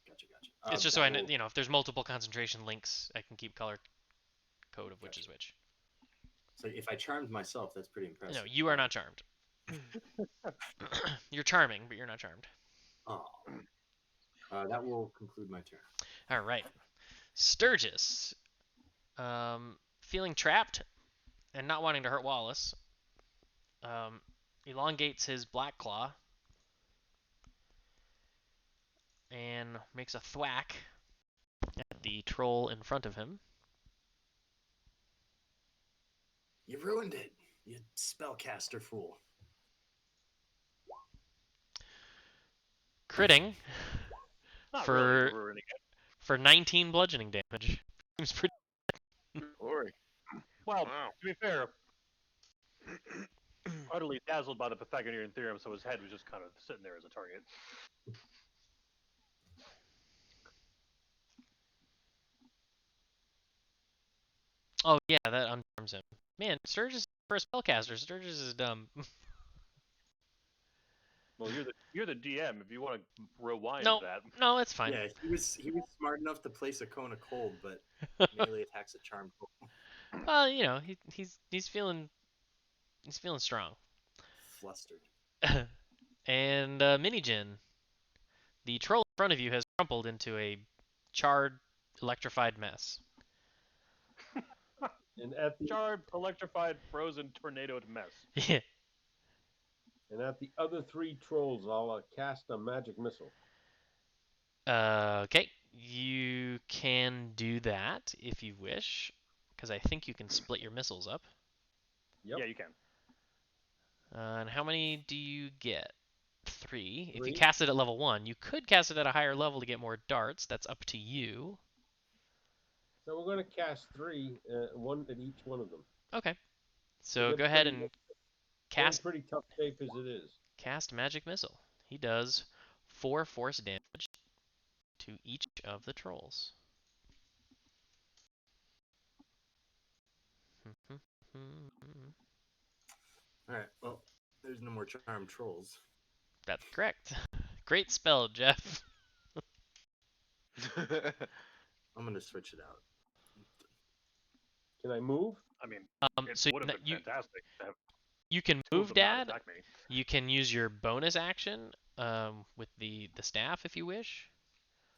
Speaker 3: Gotcha.
Speaker 4: It's just so I know, if there's multiple concentration links, I can keep color code of which is which.
Speaker 3: So if I charmed myself, that's pretty impressive.
Speaker 4: No, you are not charmed. You're charming, but you're not charmed.
Speaker 3: Oh. That will conclude my turn.
Speaker 4: All right. Sturgis, feeling trapped and not wanting to hurt Wallace, elongates his black claw and makes a thwack at the troll in front of him.
Speaker 3: You ruined it, you spellcaster fool.
Speaker 4: Critting
Speaker 2: Not
Speaker 4: for
Speaker 2: really ruining it.
Speaker 4: for 19 bludgeoning damage. Seems pretty.
Speaker 5: Glory.
Speaker 2: Well,
Speaker 5: Wow.
Speaker 2: to be fair, utterly dazzled by the Pythagorean theorem, so his head was just kind of sitting there as a target.
Speaker 4: Oh yeah, that unarms him. Man, Sturgis for a spellcaster, Sturgis is dumb.
Speaker 2: Well, you're the DM. If you want to rewind
Speaker 4: No,
Speaker 2: that,
Speaker 4: no, it's fine.
Speaker 3: Yeah, he was smart enough to place a cone of cold, but melee attacks a charmed fool.
Speaker 4: Well, he's feeling strong.
Speaker 3: Flustered.
Speaker 4: And Minijin, the troll in front of you has crumpled into a charred, electrified mess.
Speaker 1: And at the
Speaker 2: charred, electrified, frozen, tornadoed mess.
Speaker 4: Yeah.
Speaker 1: and at the other three trolls, I'll cast a magic missile.
Speaker 4: Okay, you can do that if you wish, because I think you can split your missiles up.
Speaker 1: Yep.
Speaker 2: Yeah, you can.
Speaker 4: And how many do you get? 3. If you
Speaker 1: Three.
Speaker 4: cast it at level 1, you could cast it at a higher level to get more darts. That's up to you.
Speaker 1: So we're going to cast 3, one at each one of them.
Speaker 4: Okay. So
Speaker 1: They're
Speaker 4: go ahead
Speaker 1: pretty-
Speaker 4: and
Speaker 1: they're in
Speaker 4: cast
Speaker 1: pretty tough shape as it is.
Speaker 4: cast magic missile. He does 4 force damage to each of the trolls.
Speaker 3: All right. Well, there's no more charmed trolls.
Speaker 4: That's correct. Great spell, Jeff.
Speaker 3: I'm gonna switch it out.
Speaker 1: Can I move?
Speaker 2: I mean, it
Speaker 4: So
Speaker 2: would have been fantastic to have
Speaker 4: you can
Speaker 2: two of
Speaker 4: move,
Speaker 2: them not
Speaker 4: Dad.
Speaker 2: attack me.
Speaker 4: You can use your bonus action with the staff if you wish.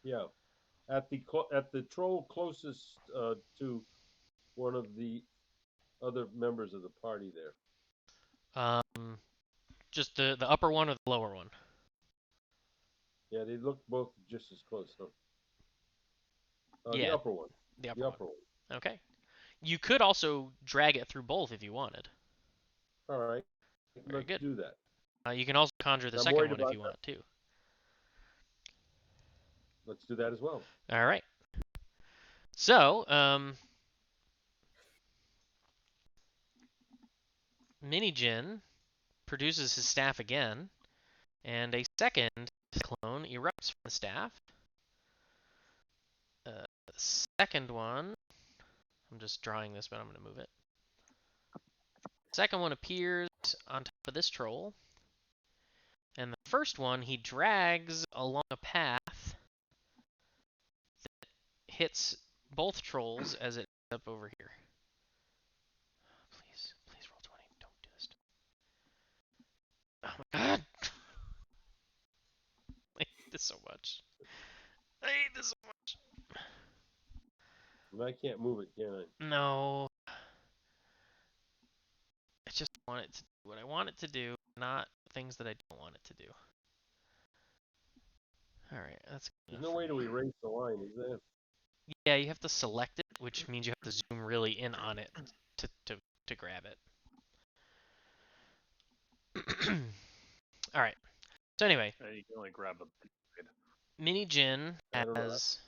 Speaker 1: Yeah. At the troll closest to one of the other members of the party there.
Speaker 4: Just the upper one or the lower one?
Speaker 1: Yeah, they look both just as close. Huh?
Speaker 4: Yeah,
Speaker 1: The upper one.
Speaker 4: The upper
Speaker 1: The
Speaker 4: one.
Speaker 1: upper one.
Speaker 4: Okay. You could also drag it through both if you wanted.
Speaker 1: All right.
Speaker 4: Very
Speaker 1: Let's
Speaker 4: good.
Speaker 1: do that.
Speaker 4: You can also conjure the
Speaker 1: I'm
Speaker 4: second
Speaker 1: worried
Speaker 4: one if
Speaker 1: about
Speaker 4: you
Speaker 1: that.
Speaker 4: want too.
Speaker 1: Let's do that as well.
Speaker 4: All right. So, Minijin produces his staff again, and a second cyclone erupts from the staff. The second one, I'm just drawing this, but I'm going to move it. Second one appears on top of this troll. And the first one he drags along a path that hits both trolls as it ends up over here. Please, please roll 20. Don't do this. Oh my god! I hate this so much. I hate this so much.
Speaker 1: And I can't move it, can I?
Speaker 4: No. I just want it to do what I want it to do, not things that I don't want it to do. Alright, that's good
Speaker 1: There's
Speaker 4: enough
Speaker 1: no
Speaker 4: for
Speaker 1: way
Speaker 4: me.
Speaker 1: to erase the line, is there?
Speaker 4: Yeah, you have to select it, which means you have to zoom really in on it to grab it. Alright. So anyway,
Speaker 2: You can only grab a.
Speaker 4: Mini Jin
Speaker 1: I don't know.
Speaker 4: has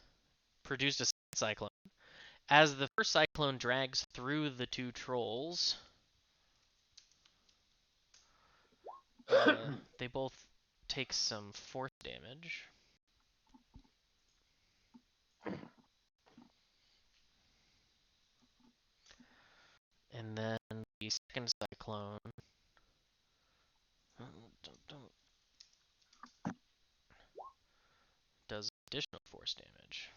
Speaker 4: produced a cyclone. As the first cyclone drags through the two trolls, they both take some force damage. And then the second cyclone does additional force damage.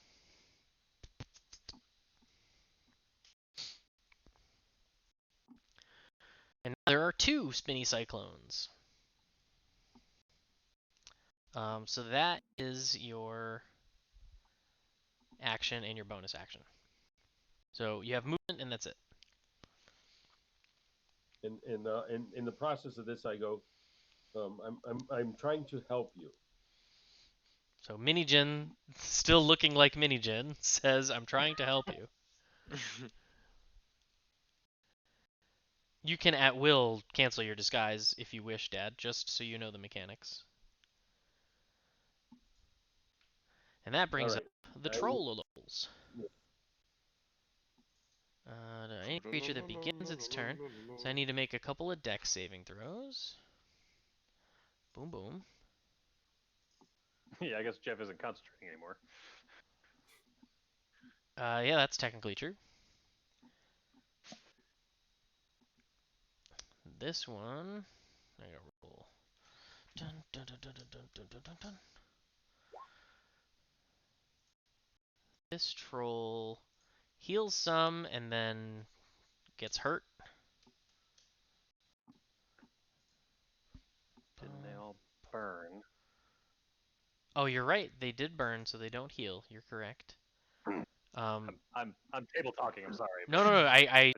Speaker 4: And there are two spinny cyclones. So that is your action and your bonus action. So you have movement, and that's it.
Speaker 1: And in the process of this, I go, I'm trying to help you.
Speaker 4: So Minijin, still looking like Minijin, says, "I'm trying to help you." You can at will cancel your disguise if you wish, Dad, just so you know the mechanics. And that brings
Speaker 1: All
Speaker 4: up
Speaker 1: right.
Speaker 4: the
Speaker 1: I will-
Speaker 4: trolls. Any creature that begins its turn. So I need to make a couple of dex saving throws. Boom, boom.
Speaker 2: Yeah, I guess Jeff isn't concentrating anymore.
Speaker 4: Yeah, that's technically true. This one, I gotta roll. Dun, dun, dun, dun, dun, dun, dun, dun, dun. This troll heals some and then gets hurt.
Speaker 2: Didn't they all burn?
Speaker 4: Oh, you're right. They did burn, so they don't heal. You're correct.
Speaker 2: I'm table talking. I'm sorry.
Speaker 4: No, no, no. I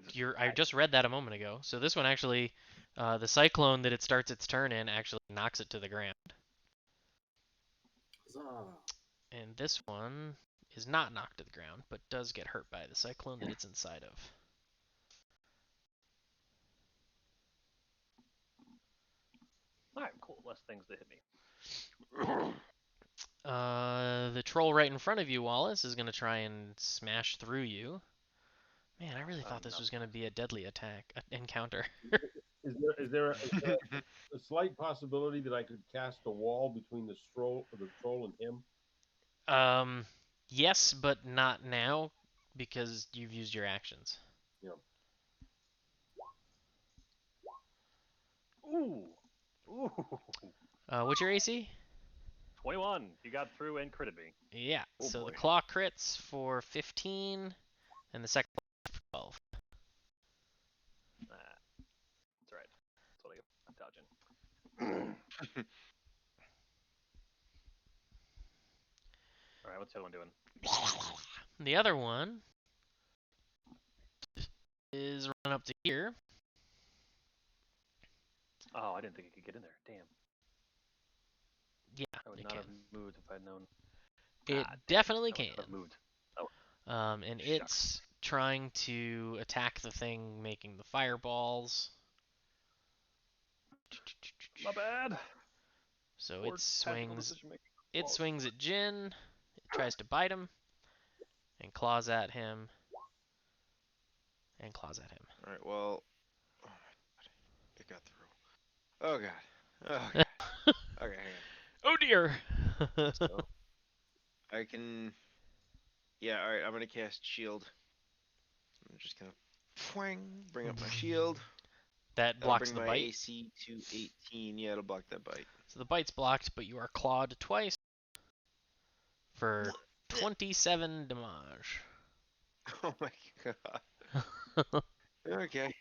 Speaker 4: just read that a moment ago. So this one actually, the cyclone that it starts its turn in actually knocks it to the ground.
Speaker 3: Huzzah.
Speaker 4: And this one is not knocked to the ground, but does get hurt by the cyclone that it's inside of.
Speaker 2: All right, cool. Less things to hit me.
Speaker 4: The troll right in front of you, Wallace, is gonna try and smash through you. Man, I really thought this was gonna be a deadly encounter.
Speaker 1: Is there a slight possibility that I could cast a wall between the troll and him?
Speaker 4: Yes, but not now because you've used your actions.
Speaker 1: Yeah.
Speaker 2: Ooh. Ooh.
Speaker 4: What's your AC?
Speaker 2: 21. You got through and critted me.
Speaker 4: Yeah.
Speaker 2: Oh,
Speaker 4: So
Speaker 2: boy.
Speaker 4: the claw crits for 15, and the second for 12.
Speaker 2: That's right. That's what I'm dodging. All right, what's the other one doing?
Speaker 4: The other one is run up to here.
Speaker 2: Oh, I didn't think it could get in there. Damn.
Speaker 4: Yeah,
Speaker 2: I would
Speaker 4: it
Speaker 2: not
Speaker 4: can.
Speaker 2: have moved if I'd known.
Speaker 4: It
Speaker 2: Ah, damn.
Speaker 4: definitely
Speaker 2: I would
Speaker 4: can.
Speaker 2: not have moved.
Speaker 4: And it's trying to attack the thing making the fireballs.
Speaker 2: My bad.
Speaker 4: So
Speaker 2: Poor
Speaker 4: it
Speaker 2: tactical
Speaker 4: swings.
Speaker 2: decision-making.
Speaker 4: It swings at Jin. It tries to bite him, and claws at him, and claws at him.
Speaker 5: All right. Well. Oh my god. It got through. Oh god. Oh god. Okay. Hang on.
Speaker 4: Oh dear.
Speaker 5: So I can. Yeah, all right. I'm gonna cast shield. I'm just gonna bring up my shield.
Speaker 4: That
Speaker 5: That'll
Speaker 4: blocks
Speaker 5: bring
Speaker 4: the
Speaker 5: my
Speaker 4: bite.
Speaker 5: AC to 18. Yeah, it'll block that bite.
Speaker 4: So the bite's blocked, but you are clawed twice for 27 damage.
Speaker 5: Oh my god. Okay.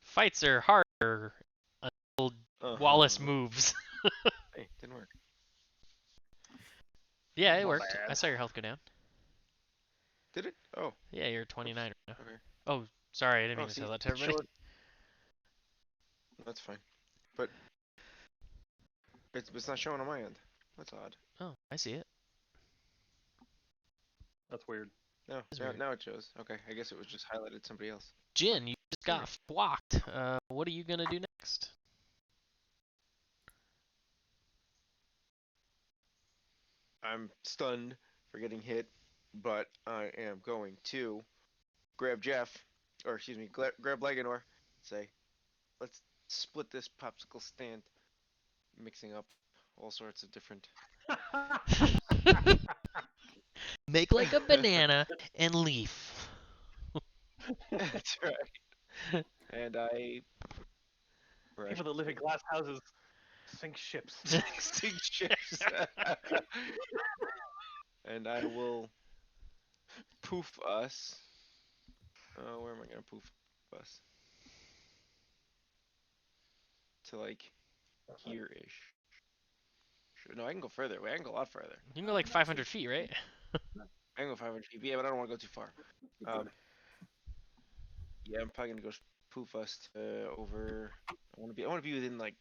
Speaker 4: Fights are harder until Wallace
Speaker 5: Uh-huh.
Speaker 4: moves.
Speaker 5: Hey, didn't work.
Speaker 4: Yeah, it
Speaker 2: My
Speaker 4: worked. I
Speaker 2: bad.
Speaker 4: saw your health go down.
Speaker 5: Did it? Oh,
Speaker 4: Yeah, you're
Speaker 5: oops.
Speaker 4: 29 right now.
Speaker 5: Okay.
Speaker 4: Oh, sorry, I didn't
Speaker 5: Oh,
Speaker 4: mean to
Speaker 5: see,
Speaker 4: tell that to
Speaker 5: it's
Speaker 4: everybody.
Speaker 5: showing. That's fine. But it's not showing on my end. That's odd.
Speaker 4: Oh, I see it.
Speaker 2: That's weird.
Speaker 5: No,
Speaker 4: That's
Speaker 5: now,
Speaker 4: weird.
Speaker 5: now it shows. Okay, I guess it was just highlighted somebody else.
Speaker 4: Jin, you just
Speaker 5: Okay.
Speaker 4: got blocked. What are you gonna do next?
Speaker 5: I'm stunned for getting hit, but I am going to grab Jeff, or excuse me, grab Leganor, say, let's split this popsicle stand, mixing up all sorts of different.
Speaker 4: Make like a banana and leaf.
Speaker 5: That's right. And I
Speaker 2: People that live in glass houses sink ships.
Speaker 5: sink ships. And I will poof us. Where am I gonna poof us? To like here-ish. No, I can go further. Wait, I can go a lot further.
Speaker 4: You can go like 500 feet, right?
Speaker 5: I can go 500 feet. Yeah, but I don't want to go too far. Yeah, I'm probably gonna go poof us to over. I want to be within like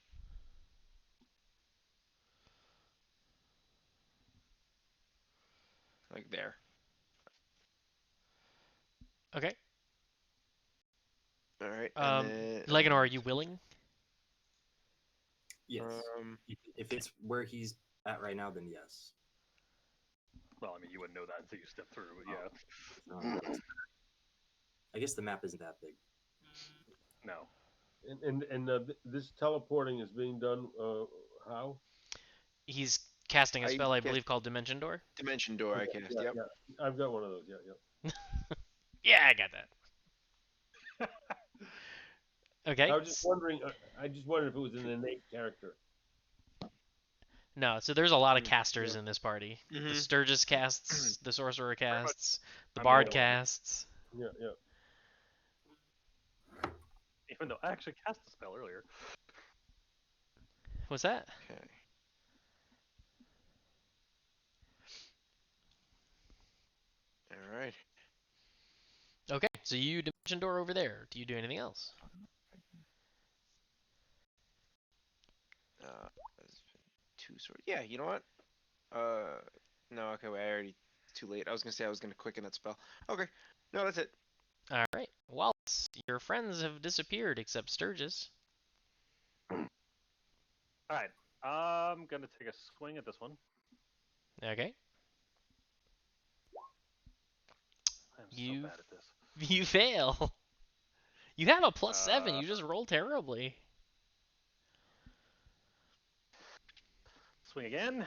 Speaker 5: there.
Speaker 4: Okay.
Speaker 5: All right, and then
Speaker 4: Leganor, are you willing?
Speaker 3: Yes.
Speaker 5: um,
Speaker 3: If it's where he's at right now, then yes.
Speaker 2: Well, I mean, you wouldn't know that until you step through, but yeah.
Speaker 3: I guess the map isn't that big.
Speaker 2: No.
Speaker 1: And this teleporting is being done how?
Speaker 4: He's casting a
Speaker 5: I
Speaker 4: spell, I
Speaker 5: cast
Speaker 4: believe, called Dimension Door.
Speaker 5: Dimension Door. I
Speaker 1: Okay,
Speaker 5: cast.
Speaker 1: yeah,
Speaker 5: Yep.
Speaker 1: yeah. I've got one of those. Yeah, yeah.
Speaker 4: Yeah, I got that. Okay.
Speaker 1: I was just wondering. I just wondered if it was an innate character.
Speaker 4: No, so there's a lot of
Speaker 2: Hmm,
Speaker 4: casters
Speaker 1: yeah.
Speaker 4: in this party. The
Speaker 5: Mhm.
Speaker 4: Sturgis casts, the Sorcerer
Speaker 2: Pretty much.
Speaker 4: casts, the
Speaker 2: I'm
Speaker 4: Bard
Speaker 2: the only one.
Speaker 4: casts.
Speaker 1: Yeah, yeah.
Speaker 2: Even though I actually cast the spell earlier.
Speaker 4: What's that?
Speaker 5: Okay. All right.
Speaker 4: Okay, so you Dimension Door over there. Do you do anything else?
Speaker 5: That's two sword. Yeah. You know what? No. Okay. Wait. I already. Too late. I was gonna say I was gonna quicken that spell. Okay. No, that's it.
Speaker 4: All right. Wallace, your friends have disappeared except Sturgis.
Speaker 2: Alright. I'm gonna take a swing at this one.
Speaker 4: Okay.
Speaker 2: I'm so
Speaker 4: You
Speaker 2: bad at this.
Speaker 4: you fail. You have a +7.
Speaker 2: Uh,
Speaker 4: You just roll terribly.
Speaker 2: Swing again.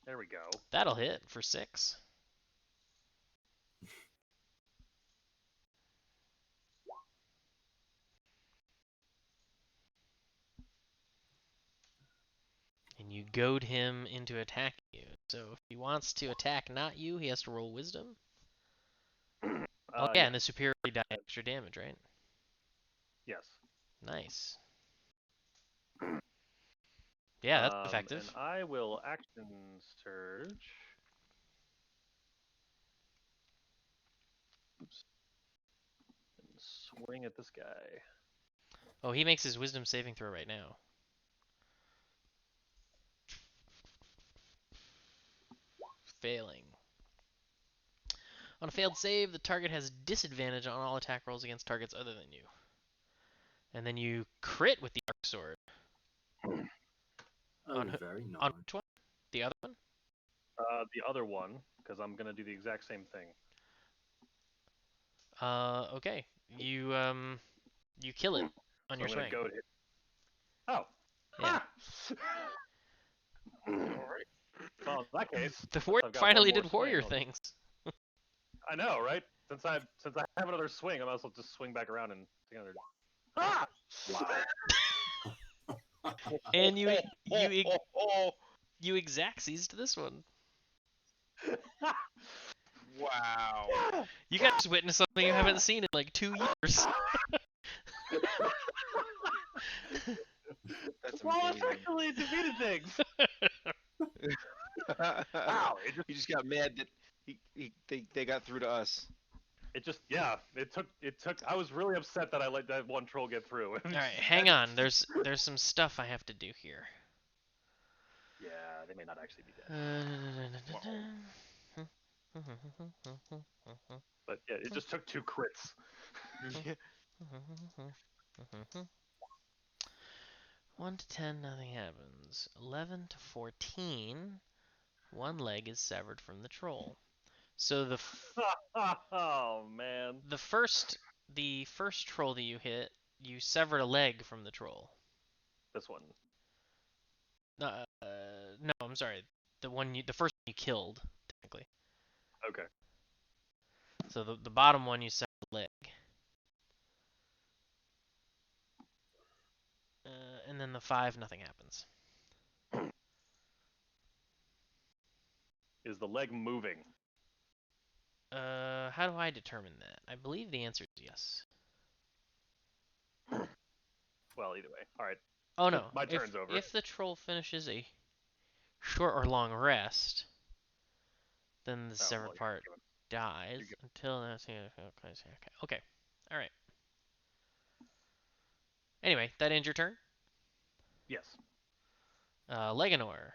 Speaker 2: There we go.
Speaker 4: That'll hit for 6. And you goad him into attacking you. So if he wants to attack not you, he has to roll wisdom. Oh yeah,
Speaker 2: Yeah.
Speaker 4: and the superiority die extra damage, right?
Speaker 2: Yes.
Speaker 4: Nice. Yeah, that's effective.
Speaker 2: And I will action surge. Oops. And swing at this guy.
Speaker 4: Oh, he makes his wisdom saving throw right now. Failing. On a failed save, the target has disadvantage on all attack rolls against targets other than you. And then you crit with the arc sword.
Speaker 3: Oh,
Speaker 4: On
Speaker 3: very
Speaker 4: on
Speaker 3: nice.
Speaker 4: which one? The other one?
Speaker 2: The other one, because I'm gonna do the exact same thing.
Speaker 4: Okay. You kill it on
Speaker 2: So
Speaker 4: your
Speaker 2: I'm gonna
Speaker 4: swing.
Speaker 2: go to hit. Oh.
Speaker 4: Yeah.
Speaker 2: Ah!
Speaker 5: Alright.
Speaker 2: Well, in that case,
Speaker 4: The
Speaker 2: since
Speaker 4: warrior
Speaker 2: I've got
Speaker 4: finally
Speaker 2: one more
Speaker 4: did
Speaker 2: swing,
Speaker 4: warrior
Speaker 2: I'll-
Speaker 4: things.
Speaker 2: I know, right? Since I have another swing, I might as well just swing back around and take another. Ah!
Speaker 3: Wow.
Speaker 4: And you
Speaker 5: Oh,
Speaker 4: you exactsies to this one.
Speaker 5: wow.
Speaker 4: You guys witnessed something you haven't seen in like 2 years.
Speaker 5: That's
Speaker 2: Well,
Speaker 5: amazing.
Speaker 2: effectively, it defeated things. Wow!
Speaker 5: He just got mad that they got through to us.
Speaker 2: It took. I was really upset that I let that one troll get through.
Speaker 4: All right, hang on. There's some stuff I have to do here.
Speaker 2: Yeah, they may not actually be dead. But yeah, it just took 2 crits.
Speaker 4: 1 to 10, nothing happens. 11 to 14, one leg is severed from the troll. So
Speaker 2: Oh man.
Speaker 4: the first troll that you hit, you severed a leg from the troll.
Speaker 2: This one.
Speaker 4: No, I'm sorry. The first one you killed, technically.
Speaker 2: Okay.
Speaker 4: So the bottom one you severed a leg. And then the 5, nothing happens.
Speaker 2: Is the leg moving?
Speaker 4: How do I determine that? I believe the answer is yes.
Speaker 2: Well, either way. All right.
Speaker 4: Oh no.
Speaker 2: My turn's over.
Speaker 4: If the troll finishes a short or long rest, then the severed
Speaker 2: well,
Speaker 4: part dies
Speaker 2: you're
Speaker 4: until that's okay. All right. Anyway, that ends your turn.
Speaker 2: Yes.
Speaker 4: Leganor.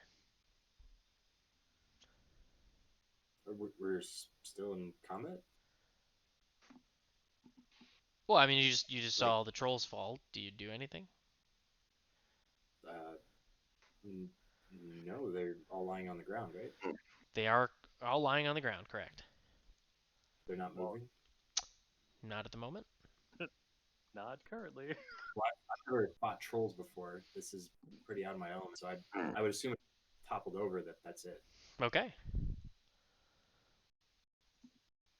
Speaker 3: We're still in combat.
Speaker 4: Well, I mean, you just
Speaker 3: Like-
Speaker 4: saw the trolls fall. Do you do anything?
Speaker 3: No, they're all lying on the ground, right?
Speaker 4: They are all lying on the ground, correct?
Speaker 3: They're not
Speaker 2: Well,
Speaker 3: moving.
Speaker 4: Not at the moment.
Speaker 2: Not currently.
Speaker 3: I've never fought trolls before. This is pretty out of my element, so I would assume it toppled over. That's it.
Speaker 4: Okay.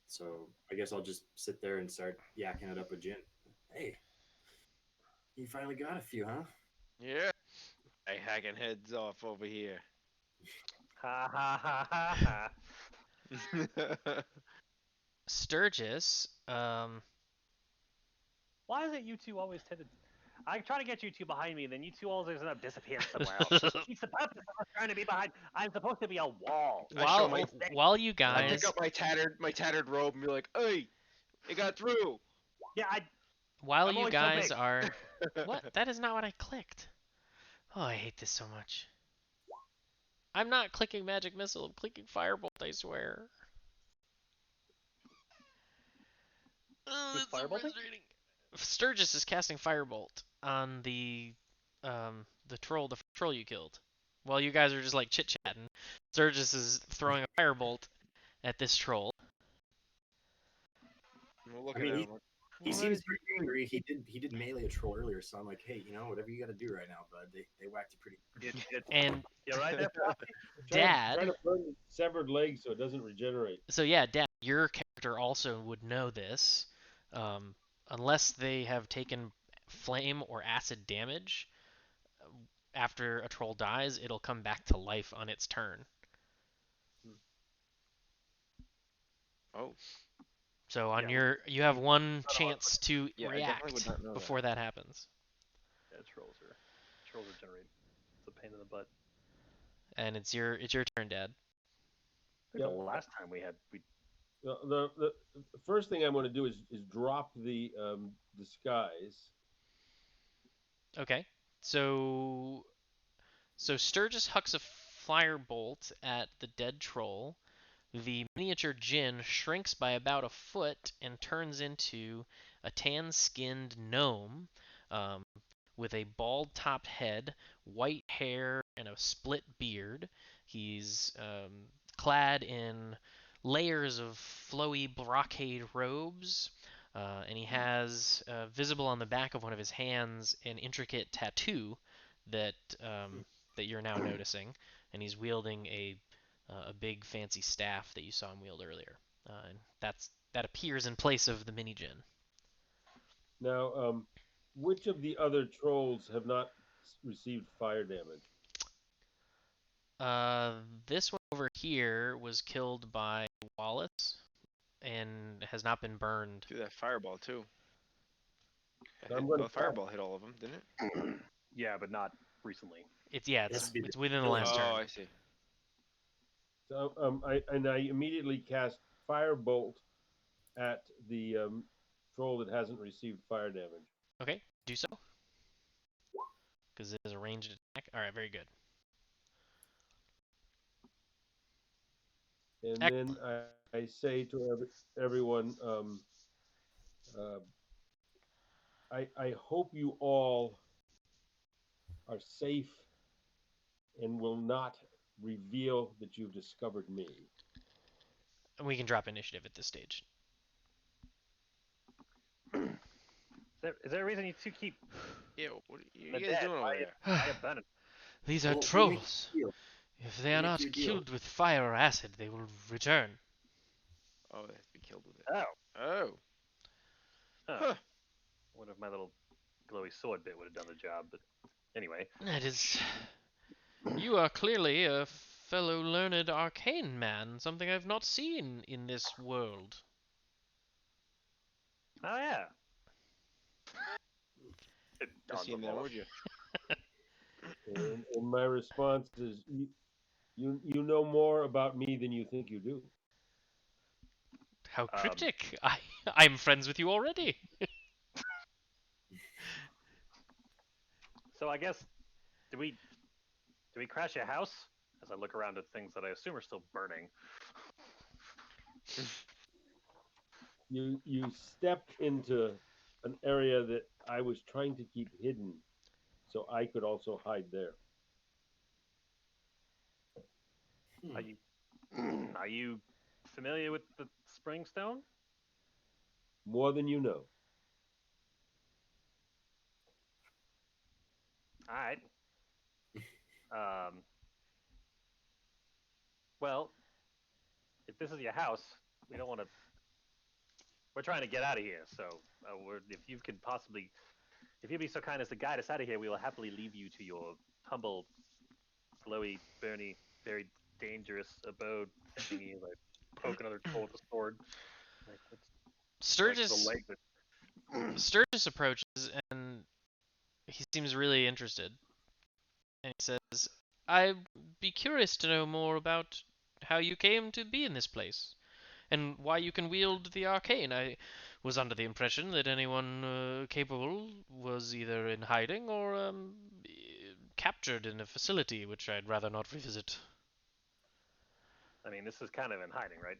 Speaker 3: So I guess I'll just sit there and start yakking it up with Jin. Hey, you finally got a few, huh?
Speaker 5: Yeah. I hacking heads off over here.
Speaker 2: Ha ha ha ha ha.
Speaker 4: Sturgis.
Speaker 2: Why is it you two always tend to? I try to get you two behind me, and then you two always end up disappearing somewhere else. It's the purpose of us trying to be behind. I'm supposed to be a wall.
Speaker 5: I show
Speaker 4: While you
Speaker 5: I
Speaker 4: guys
Speaker 5: pick up my tattered robe and be like, "Hey, it got through."
Speaker 2: Yeah,
Speaker 4: while
Speaker 2: I'm
Speaker 4: you
Speaker 2: always so
Speaker 4: guys
Speaker 2: big.
Speaker 4: are what? That is not what I clicked. Oh, I hate this so much. I'm not clicking magic missile. I'm clicking firebolt. I swear. Oh,
Speaker 2: Who's
Speaker 4: that's so
Speaker 2: firebolting?
Speaker 4: frustrating. Sturgis is casting firebolt on the troll, the first troll you killed. While you guys are just like chit chatting, Sturgis is throwing a firebolt at this troll.
Speaker 5: I'm looking
Speaker 3: I mean,
Speaker 5: at
Speaker 3: he-
Speaker 5: him.
Speaker 3: He seems pretty angry. He did melee a troll earlier, so I'm like, hey, whatever you got to do right now, bud. They whacked you pretty.
Speaker 4: And
Speaker 2: you're right there. Frosty?
Speaker 4: Dad,
Speaker 1: Trying to burn the severed leg so it doesn't regenerate.
Speaker 4: so yeah, Dad, your character also would know this, unless they have taken flame or acid damage. After a troll dies, it'll come back to life on its turn.
Speaker 5: Oh,
Speaker 4: So on
Speaker 2: Yeah,
Speaker 4: you have one chance to
Speaker 5: yeah, I definitely would
Speaker 4: react
Speaker 5: not know
Speaker 4: before that happens.
Speaker 2: Yeah, trolls are generated. It's a pain in the butt.
Speaker 4: And it's your turn, Dad.
Speaker 2: I think
Speaker 1: Yeah.
Speaker 2: the last time we
Speaker 1: The first thing I'm going to do is drop the disguise.
Speaker 4: Okay. So Sturgis hucks a firebolt at the dead troll. The miniature Jin shrinks by about a foot and turns into a tan-skinned gnome with a bald-topped head, white hair, and a split beard. He's clad in layers of flowy brocade robes, and he has visible on the back of one of his hands an intricate tattoo that that you're now noticing, and he's wielding a big fancy staff that you saw him wield earlier. And that appears in place of the mini Jin.
Speaker 1: Now, which of the other trolls have not received fire damage?
Speaker 4: This one over here was killed by Wallace and has not been burned.
Speaker 5: Threw that fireball too.
Speaker 1: I'm gonna
Speaker 5: The fireball hit all of them, didn't it?
Speaker 2: Yeah, but not recently.
Speaker 4: It's
Speaker 3: Has to be
Speaker 4: it's
Speaker 3: the
Speaker 4: within the
Speaker 3: killing
Speaker 4: last
Speaker 3: blow.
Speaker 4: turn.
Speaker 5: Oh, I see.
Speaker 1: So I immediately cast firebolt at the troll that hasn't received fire damage.
Speaker 4: Okay, do so. Because it is a ranged attack. All right, very good.
Speaker 1: And then I say to everyone, I hope you all are safe and will not reveal that you've discovered me.
Speaker 4: We can drop initiative at this stage.
Speaker 2: Is there a reason you two keep
Speaker 5: Yeah, what are you
Speaker 2: the
Speaker 5: guys
Speaker 2: dead?
Speaker 5: doing over there?
Speaker 2: I abandoned.
Speaker 4: These are
Speaker 3: We'll make
Speaker 4: trolls.
Speaker 3: you deal.
Speaker 4: If they are
Speaker 3: We'll make
Speaker 4: not
Speaker 3: you a deal.
Speaker 4: killed with fire or acid, they will return.
Speaker 5: Oh, they have to be killed with it.
Speaker 2: Oh.
Speaker 5: Oh.
Speaker 2: Huh.
Speaker 5: Huh.
Speaker 2: What if my little glowy sword bit would have done the job? But anyway,
Speaker 4: That is. You are clearly a fellow learned arcane man, something I've not seen in this world.
Speaker 2: oh yeah. It
Speaker 5: I
Speaker 2: dawned
Speaker 5: seen
Speaker 2: on
Speaker 5: that,
Speaker 2: Wallace.
Speaker 5: would you?
Speaker 1: And my response is, you know more about me than you think you do.
Speaker 4: How cryptic! I'm friends with you already.
Speaker 2: So I guess do we crash your house? As I look around at things that I assume are still burning.
Speaker 1: You stepped into an area that I was trying to keep hidden, so I could also hide there.
Speaker 2: Are you familiar with the Springstone?
Speaker 1: More than you know.
Speaker 2: All right. Well, if this is your house, we don't want to. We're trying to get out of here. So, if you could possibly, if you'd be so kind as to guide us out of here, we will happily leave you to your humble, glowy, burny, very dangerous abode. Thingy, like poke another troll with a sword. Like,
Speaker 4: Sturgis Sturgis approaches and he seems really interested. And he says, "I'd be curious to know more about how you came to be in this place, and why you can wield the arcane. I was under the impression that anyone capable was either in hiding or captured in a facility, which I'd rather not revisit."
Speaker 2: I mean, this is kind of in hiding, right?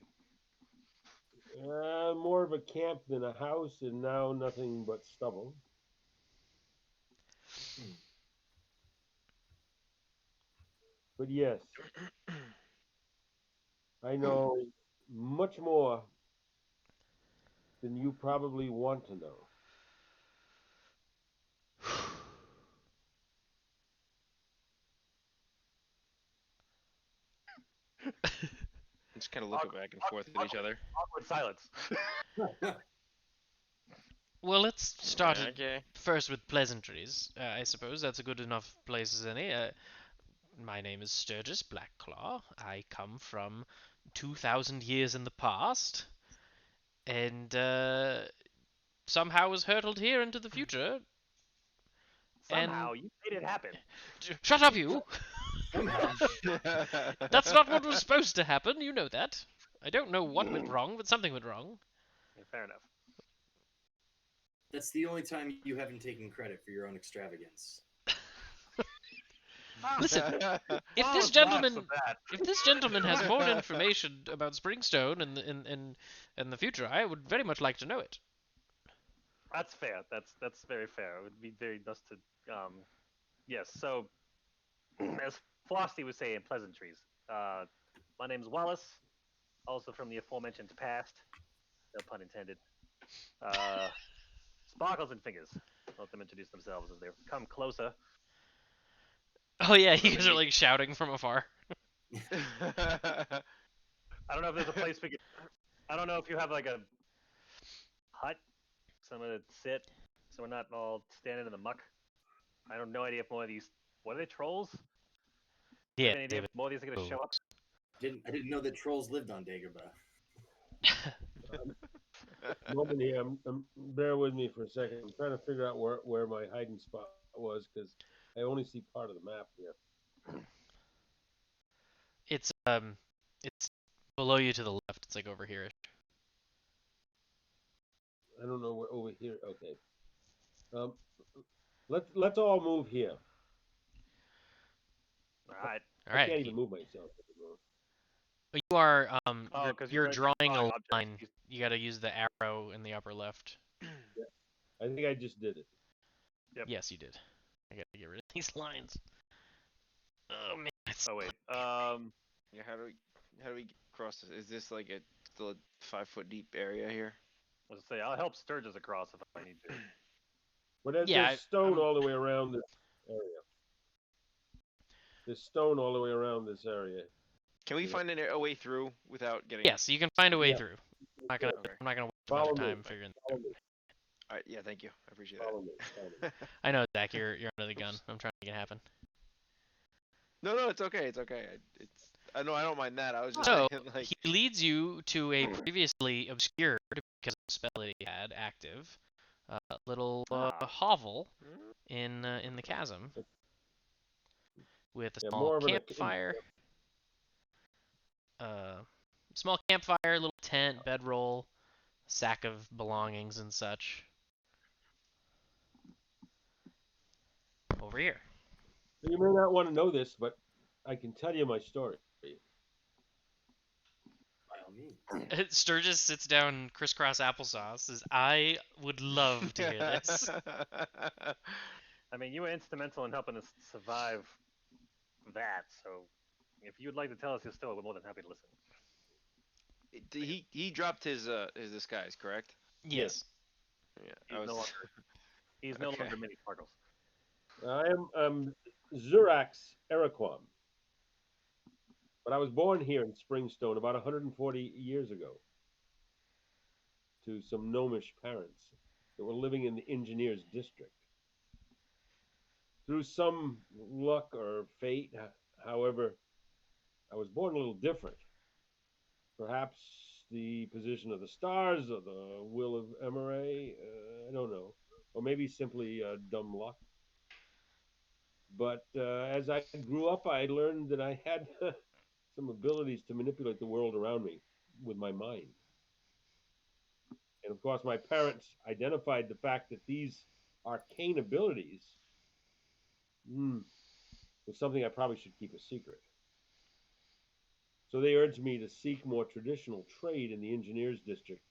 Speaker 1: More of a camp than a house, and now nothing but stubble. But yes, I know much more than you probably want to know.
Speaker 5: Just kind of looking back and forth at each other.
Speaker 2: Awkward silence.
Speaker 4: Well, let's start it
Speaker 5: Okay.
Speaker 4: first with pleasantries. I suppose that's a good enough place as any. My name is Sturgis Blackclaw. I come from 2,000 years in the past, and somehow was hurtled here into the future.
Speaker 2: Somehow you made it happen.
Speaker 4: Shut up, you!
Speaker 3: Somehow.
Speaker 4: That's not what was supposed to happen. You know that. I don't know what went wrong, but something went wrong.
Speaker 2: Yeah, fair enough.
Speaker 3: That's the only time you haven't taken credit for your own extravagance.
Speaker 4: Listen, if this gentleman has more information about Springstone and the future, I would very much like to know it.
Speaker 2: That's fair. That's very fair. It would be very nice to. Yes. So, as Flossie would say in pleasantries, my name's Wallace, also from the aforementioned past. No pun intended. Sparkles and Fingers. Let them introduce themselves as they come closer.
Speaker 4: Oh yeah, you
Speaker 2: Really?
Speaker 4: guys are like shouting from afar.
Speaker 2: I don't know if there's a place we could. I don't know if you have like a hut, somewhere to sit, so we're not all standing in the muck. I have no idea if more of these. What are they, trolls? Do you
Speaker 4: Yeah,
Speaker 2: have any idea if
Speaker 4: David.
Speaker 2: more of these are going to show up?
Speaker 3: I didn't know that trolls lived on Dagobah.
Speaker 1: Moment here. Bear with me for a second. I'm trying to figure out where my hiding spot was because I only see part of the map here.
Speaker 4: It's below you to the left. It's like over here.
Speaker 1: I don't know where over here. Okay. Um, let's all move here.
Speaker 2: All right.
Speaker 4: All
Speaker 1: I
Speaker 4: right.
Speaker 1: can't even move myself anymore.
Speaker 4: You are
Speaker 2: Oh, because
Speaker 4: you're drawing a
Speaker 2: objects.
Speaker 4: line. You got to use the arrow in the upper left.
Speaker 1: I think I just did it.
Speaker 2: Yep.
Speaker 4: Yes, you did. I got to get rid of these lines. Oh man.
Speaker 2: Oh wait.
Speaker 5: Yeah, how do we cross this? Is this like still a 5 foot deep area here?
Speaker 2: Let's say I'll help Sturgis across if I need to.
Speaker 1: But
Speaker 4: Yeah,
Speaker 1: there's stone
Speaker 4: I'm-
Speaker 1: all the way around this area. There's stone all the way around this area.
Speaker 5: Can we
Speaker 1: Yeah.
Speaker 5: find a way through without getting?
Speaker 4: Yes, you can find a way
Speaker 1: Yeah.
Speaker 4: through. I'm
Speaker 5: Okay.
Speaker 4: not gonna waste
Speaker 1: Follow
Speaker 4: another
Speaker 1: me.
Speaker 4: time figuring that
Speaker 1: Follow
Speaker 4: out.
Speaker 1: me.
Speaker 5: All right. Yeah. Thank you. I appreciate
Speaker 1: Follow me. Follow me.
Speaker 5: that.
Speaker 4: I know, Zach. You're under the gun. I'm trying to make it happen.
Speaker 5: No, it's okay. It's okay. It's. I know. I don't mind that. I was just
Speaker 4: So
Speaker 5: saying, like.
Speaker 4: he leads you to a previously obscured because of the spell that he had active little hovel in the chasm with a
Speaker 1: Yeah,
Speaker 4: small
Speaker 1: more of an
Speaker 4: campfire. Small campfire, little tent, bedroll, sack of belongings and such. Over here.
Speaker 1: You may not want to know this, but I can tell you my story.
Speaker 3: By all means.
Speaker 4: Sturgis sits down crisscross applesauce. Says, "I would love to hear this."
Speaker 2: I mean, you were instrumental in helping us survive that, so if you'd like to tell us your story, we're more than happy to listen.
Speaker 5: He dropped his disguise, correct?
Speaker 4: Yes.
Speaker 5: Yeah.
Speaker 2: He's no longer. He's no
Speaker 5: Okay.
Speaker 2: longer mini sparkles.
Speaker 1: I am Zurax Erequam, but I was born here in Springstone about 140 years ago to some gnomish parents that were living in the engineers district. Through some luck or fate, however, I was born a little different. Perhaps the position of the stars or the will of Emrae, I don't know. Or maybe simply dumb luck. But as I grew up, I learned that I had some abilities to manipulate the world around me with my mind. And of course, my parents identified the fact that these arcane abilities was something I probably should keep a secret. So they urged me to seek more traditional trade in the engineers district.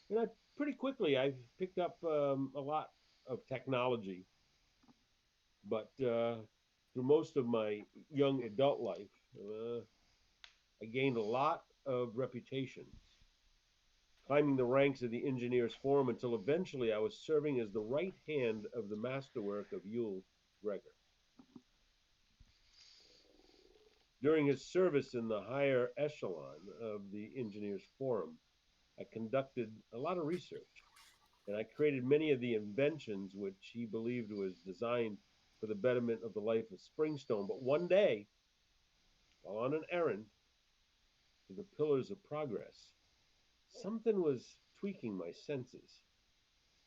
Speaker 1: And pretty quickly I picked up a lot of technology. But through most of my young adult life, I gained a lot of reputations, climbing the ranks of the engineers forum until eventually I was serving as the right hand of the masterwork of Yule Gregor. During his service in the higher echelon of the engineers forum, I conducted a lot of research, and I created many of the inventions which he believed was designed for the betterment of the life of Springstone. But one day, while on an errand to the Pillars of Progress, something was tweaking my senses.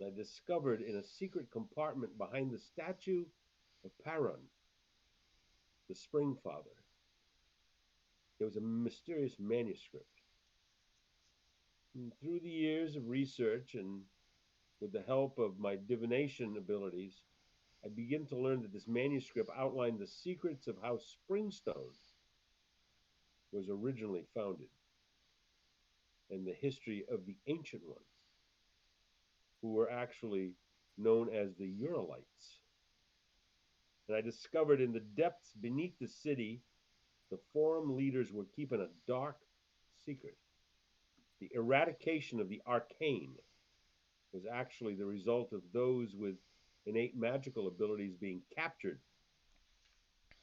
Speaker 1: I discovered in a secret compartment behind the statue of Paron, the Spring Father, there was a mysterious manuscript. And through the years of research and with the help of my divination abilities, I began to learn that this manuscript outlined the secrets of how Springstone was originally founded and the history of the Ancient Ones, who were actually known as the Uralites. And I discovered in the depths beneath the city, the forum leaders were keeping a dark secret. The eradication of the arcane was actually the result of those with innate magical abilities being captured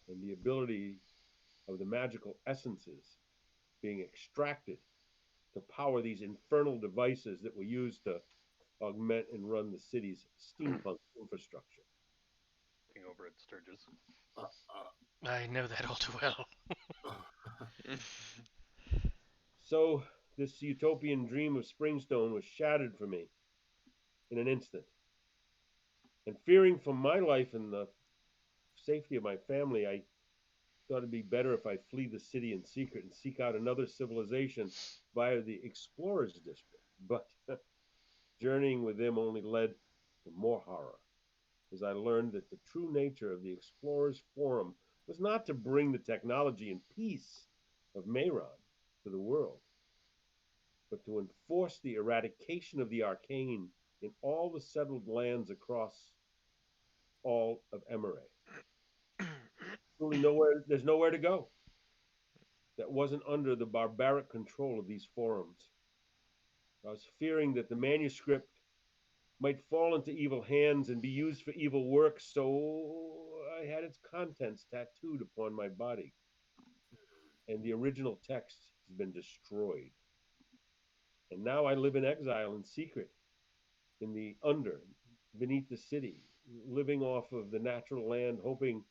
Speaker 1: and the ability of the magical essences being extracted to power these infernal devices that were used to augment and run the city's steampunk infrastructure.
Speaker 2: Looking over at Sturgis.
Speaker 3: Uh,
Speaker 4: I know that all too well.
Speaker 1: So, this utopian dream of Springstone was shattered for me in an instant. And fearing for my life and the safety of my family, I thought it'd be better if I flee the city in secret and seek out another civilization via the Explorers District. But journeying with them only led to more horror, as I learned that the true nature of the Explorers Forum was not to bring the technology and peace of Mayron to the world, but to enforce the eradication of the arcane in all the settled lands across all of Emrae. Truly there's nowhere to go that wasn't under the barbaric control of these forums. I was fearing that the manuscript might fall into evil hands and be used for evil works, so I had its contents tattooed upon my body. And the original text has been destroyed. And now I live in exile in secret, in the under, beneath the city, living off of the natural land, hoping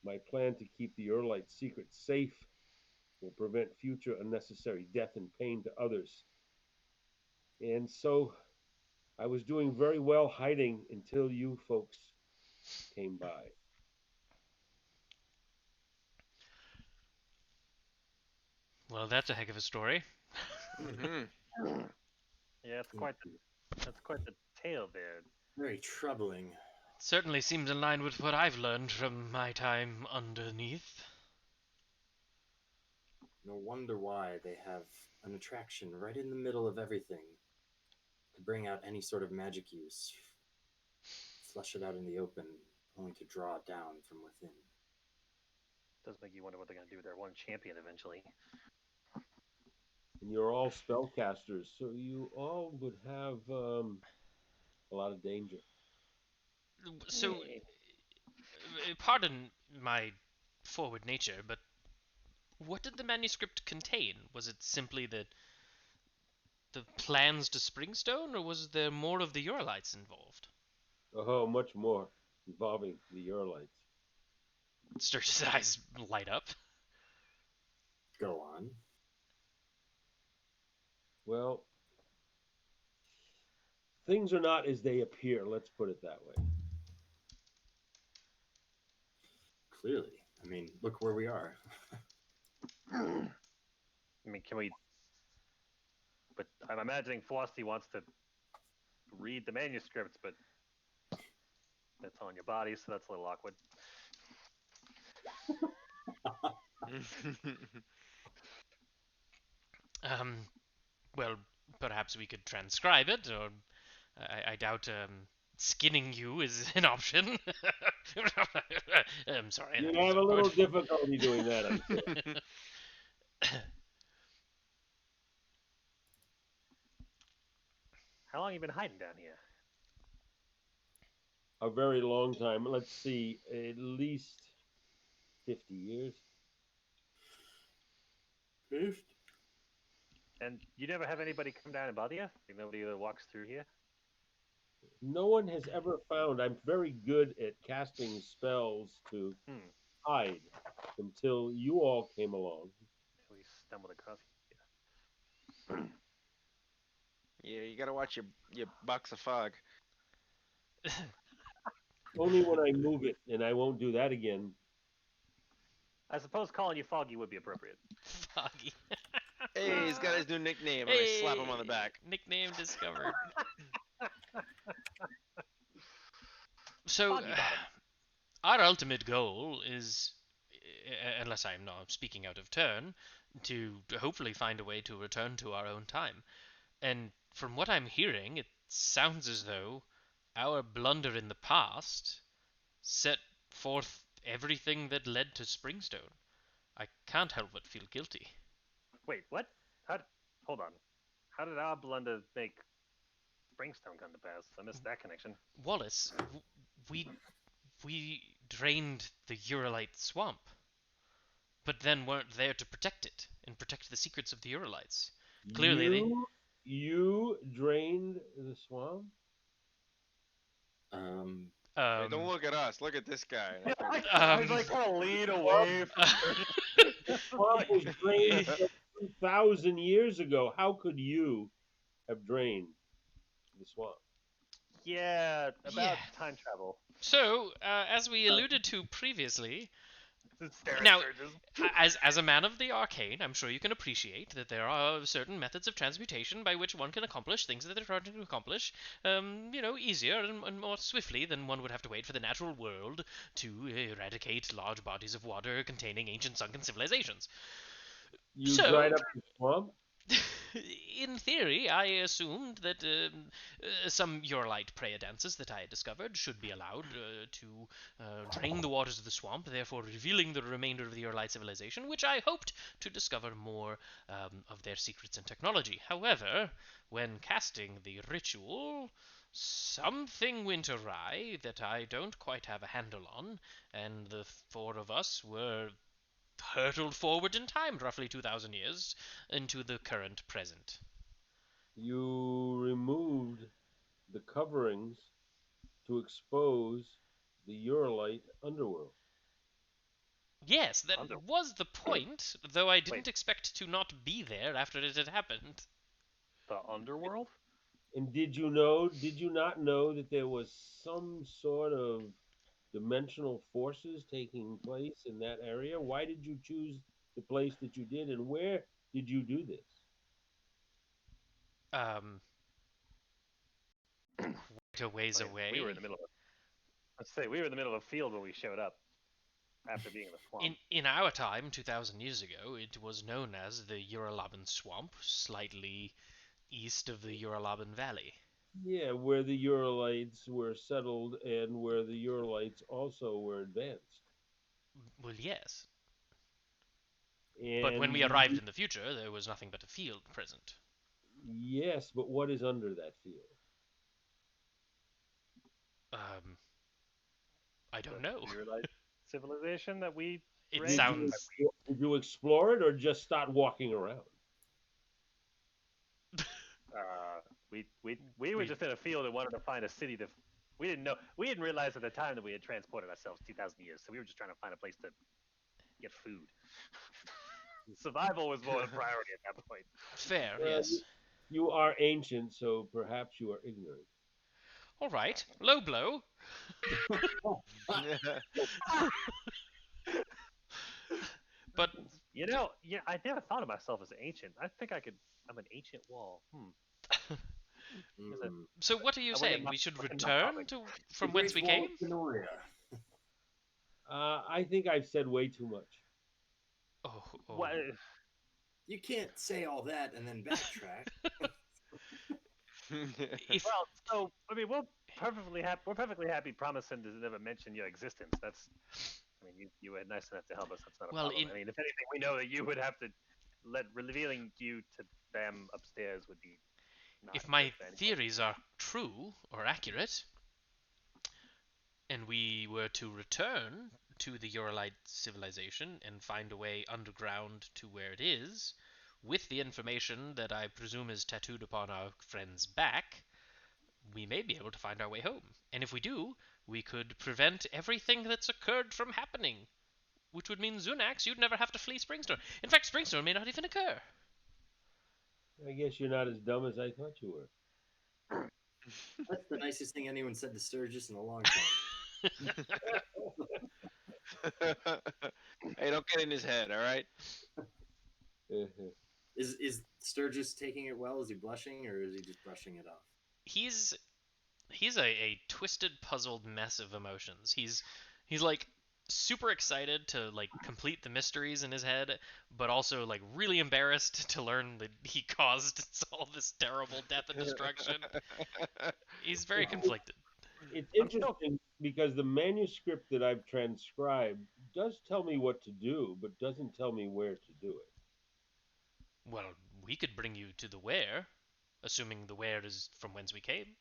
Speaker 1: my plan to keep the Earlite secret safe will prevent future unnecessary death and pain to others. And so I was doing very well hiding until you folks came by.
Speaker 4: Well, that's a heck of a story.
Speaker 5: Mhm.
Speaker 2: Yeah, that's quite the tale there.
Speaker 3: Very troubling.
Speaker 4: Certainly seems in line with what I've learned from my time underneath.
Speaker 3: No wonder why they have an attraction right in the middle of everything to bring out any sort of magic use, flush it out in the open, only to draw it down from within.
Speaker 2: Does make you wonder what they're gonna do with their one champion eventually.
Speaker 1: And you're all spellcasters, so you all would have a lot of danger.
Speaker 4: So, pardon my forward nature, but what did the manuscript contain? Was it simply the plans to Springstone, or was there more of the Eurolites involved?
Speaker 1: Oh, much more involving the Earlites.
Speaker 4: Sturgis' eyes light up.
Speaker 3: Go on.
Speaker 1: Well, things are not as they appear, let's put it that way.
Speaker 3: Clearly. I mean, look where we are.
Speaker 2: I mean, can we? But I'm imagining Flossie wants to read the manuscripts, but that's on your body, so that's a little awkward.
Speaker 4: Um, well, perhaps we could transcribe it, or I doubt skinning you is an option. I'm sorry.
Speaker 1: You
Speaker 4: that was
Speaker 1: have a
Speaker 4: awkward.
Speaker 1: little difficulty doing that, I'm sure.
Speaker 2: How long you been hiding down here?
Speaker 1: A very long time. Let's see, at least 50 years.
Speaker 2: And you never have anybody come down and bother you? Like nobody that walks through here?
Speaker 1: No one has ever found I'm very good at casting spells to
Speaker 2: Hmm.
Speaker 1: hide until you all came along.
Speaker 2: We stumbled across
Speaker 5: Yeah, you gotta watch your box of fog.
Speaker 1: Only when I move it, and I won't do that again.
Speaker 2: I suppose calling you Foggy would be appropriate.
Speaker 4: Foggy.
Speaker 5: Hey, he's got his new nickname, and I slap him on the back.
Speaker 4: Nickname discovered. So,
Speaker 2: Foggy Bottom.
Speaker 4: our ultimate goal is, unless I'm not speaking out of turn, to hopefully find a way to return to our own time. And from what I'm hearing, it sounds as though our blunder in the past set forth everything that led to Springstone. I can't help but feel guilty.
Speaker 2: Wait, what? Hold on. How did our blunder make Springstone come to pass? I missed that connection.
Speaker 4: Wallace, we drained the Uralite swamp, but then weren't there to protect it and protect the secrets of the Uralites. Clearly, they.
Speaker 1: You drained the swamp?
Speaker 5: Hey, don't look at us. Look at this guy.
Speaker 2: Yeah,
Speaker 5: Like,
Speaker 2: I like kind of lean away from.
Speaker 1: The swamp was drained some 2,000 years ago. How could you have drained the swamp?
Speaker 2: Yeah, about
Speaker 4: Yeah.
Speaker 2: time travel.
Speaker 4: So, as we alluded to previously,
Speaker 2: Stare at
Speaker 4: now,
Speaker 2: Sturgis.
Speaker 4: as a man of the arcane, I'm sure you can appreciate that there are certain methods of transmutation by which one can accomplish things that they're trying to accomplish, easier and more swiftly than one would have to wait for the natural world to eradicate large bodies of water containing ancient sunken civilizations.
Speaker 1: You
Speaker 4: So,
Speaker 1: dried up the swamp?
Speaker 4: in theory, I assumed that some Uralite prey dances that I had discovered should be allowed to drain the waters of the swamp, therefore revealing the remainder of the Uralite civilization, which I hoped to discover more of their secrets and technology. However, when casting the ritual, something went awry that I don't quite have a handle on, and the four of us were hurtled forward in time roughly 2,000 years into the current present.
Speaker 1: You removed the coverings to expose the Uralite underworld.
Speaker 4: Yes, that
Speaker 2: Under
Speaker 4: was the point, though I didn't
Speaker 2: Wait.
Speaker 4: expect to not be there after it had happened.
Speaker 2: the underworld.
Speaker 1: And did you not know that there was some sort of dimensional forces taking place in that area? Why did you choose the place that you did, and where did you do this?
Speaker 4: Um, quite a ways
Speaker 2: I mean, we were in
Speaker 4: away.
Speaker 2: the middle of. Let's say we were in the middle of a field when we showed up after being in the swamp.
Speaker 4: In our time, 2,000 years ago, it was known as the Uralaban Swamp, slightly east of the Uralaban Valley.
Speaker 1: Yeah, where the Uralites were settled and where the Uralites also were advanced.
Speaker 4: Well, yes. But when
Speaker 1: And
Speaker 4: we arrived in the future, there was nothing but a field present.
Speaker 1: yes, but what is under that field?
Speaker 4: Um, I don't
Speaker 2: The
Speaker 4: know.
Speaker 2: Uralite civilization that we
Speaker 4: It
Speaker 2: drained.
Speaker 4: sounds.
Speaker 1: Did you explore it or just start walking around?
Speaker 2: We were just in a field and wanted to find a city to. We didn't know. We didn't realize at the time that we had transported ourselves 2,000 years. So we were just trying to find a place to get food. Survival was more the priority at that point.
Speaker 4: Fair,
Speaker 1: Well,
Speaker 4: yes.
Speaker 1: you are ancient, so perhaps you are ignorant.
Speaker 4: All right, low blow. But
Speaker 2: You know, yeah, I never thought of myself as ancient. I think I could. I'm an ancient wall.
Speaker 3: Mm.
Speaker 4: so, what are you
Speaker 2: I wanna get
Speaker 4: saying?
Speaker 2: my
Speaker 4: We should
Speaker 2: fucking
Speaker 4: return
Speaker 2: topic.
Speaker 4: to
Speaker 3: The
Speaker 4: from whence we
Speaker 3: Great Wall
Speaker 4: came?
Speaker 3: of Sonoria.
Speaker 1: I think I've said way too much.
Speaker 4: Oh, oh.
Speaker 2: What?
Speaker 3: You can't say all that and then backtrack.
Speaker 4: If
Speaker 2: Well, so I mean, we're perfectly happy promising to never mention your existence. That's. I mean, you were nice enough to help us. That's not a
Speaker 4: Well,
Speaker 2: problem. I mean, if anything, we know that you would have to revealing you to them upstairs would be not
Speaker 4: if my
Speaker 2: good for anyone.
Speaker 4: theories are true or accurate, and we were to return to the Uralite civilization and find a way underground to where it is, with the information that I presume is tattooed upon our friend's back, we may be able to find our way home. And if we do, we could prevent everything that's occurred from happening. Which would mean, Zunax, you'd never have to flee Springstone. In fact, Springstone may not even occur.
Speaker 1: I guess you're not as dumb as I thought you were.
Speaker 3: That's the nicest thing anyone said to Sturgis in a long time.
Speaker 5: Hey, don't get in his head, all right?
Speaker 3: Is Sturgis taking it well? Is he blushing or is he just brushing it off?
Speaker 4: He's a twisted, puzzled mess of emotions. He's like super excited to like complete the mysteries in his head, but also like really embarrassed to learn that he caused all this terrible death and destruction. He's very conflicted.
Speaker 1: It's interesting because the manuscript that I've transcribed does tell me what to do, but doesn't tell me where to do it.
Speaker 4: Well, we could bring you to the where, assuming the where is from whence we came.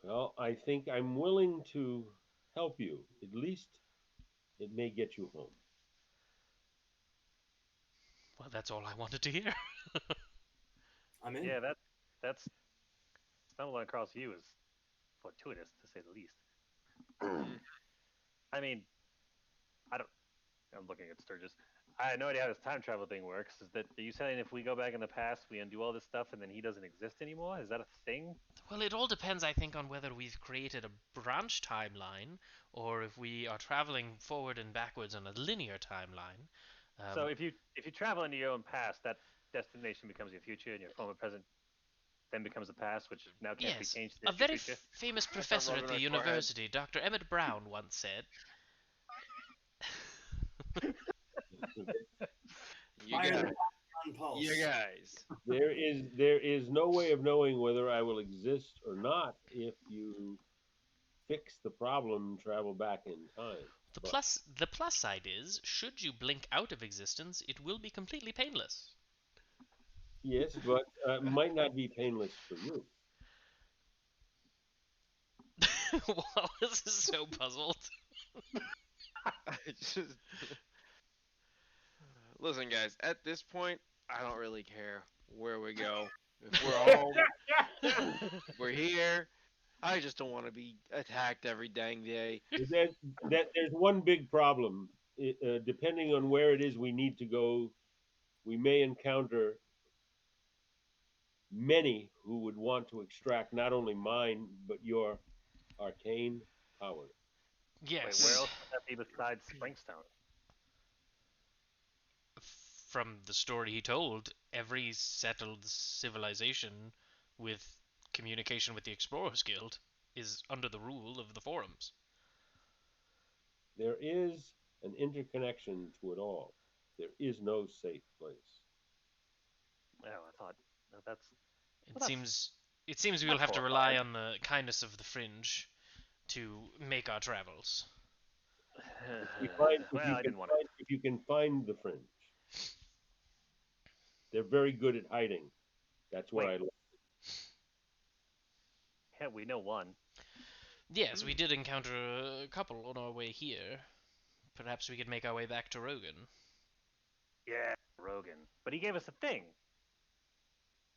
Speaker 1: Well, I think I'm willing to help you. At least it may get you home.
Speaker 4: Well, that's all I wanted to hear.
Speaker 3: I'm in.
Speaker 2: Yeah, that's stumbling across you is fortuitous to say the least.
Speaker 5: Mm.
Speaker 2: I mean, I don't. I'm looking at Sturgis. I had no idea how this time travel thing works. Is that are you saying if we go back in the past, we undo all this stuff, and then he doesn't exist anymore? Is that a thing?
Speaker 4: Well, it all depends, I think, on whether we've created a branch timeline or if we are traveling forward and backwards on a linear timeline.
Speaker 2: So if you travel into your own past, that destination becomes your future, and your former present then becomes the past, which now can't be
Speaker 4: Yes,
Speaker 2: changed
Speaker 4: a
Speaker 2: in your
Speaker 4: very
Speaker 2: future.
Speaker 4: famous
Speaker 5: I start
Speaker 4: professor at
Speaker 5: rubbing
Speaker 4: the
Speaker 5: my forehead.
Speaker 4: university, Dr. Emmett Brown, once said.
Speaker 5: You
Speaker 3: Fire
Speaker 5: guys.
Speaker 3: the on pulse.
Speaker 5: You guys.
Speaker 1: There is no way of knowing whether I will exist or not if you fix the problem and travel back in time. But
Speaker 4: The plus side is, should you blink out of existence, it will be completely painless.
Speaker 1: yes, but might not be painless for you.
Speaker 4: Wallace is so puzzled.
Speaker 5: I just listen, guys. At this point, I don't really care where we go. If we're home, if we're here. I just don't want to be attacked every dang day.
Speaker 1: There's one big problem. Depending on where it is we need to go, we may encounter many who would want to extract not only mine but your arcane power.
Speaker 2: Wait, where
Speaker 4: Yes,
Speaker 2: else would that be besides Springstone?
Speaker 4: from the story he told, every settled civilization with communication with the Explorers Guild is under the rule of the forums.
Speaker 1: There is an interconnection to it all. There is no safe place.
Speaker 2: Oh, I thought that's
Speaker 4: It
Speaker 2: well,
Speaker 4: seems it seems we will
Speaker 2: that's
Speaker 4: have to rely
Speaker 2: horrifying.
Speaker 4: on the kindness of the fringe to make our travels.
Speaker 2: Well, I didn't want to.
Speaker 1: If you can find the fringe, they're very good at hiding. That's where
Speaker 2: Wait,
Speaker 1: I.
Speaker 2: yeah, we know one.
Speaker 4: Yes, we did encounter a couple on our way here. Perhaps we could make our way back to Rogan.
Speaker 2: Yeah, Rogan. But he gave us a thing.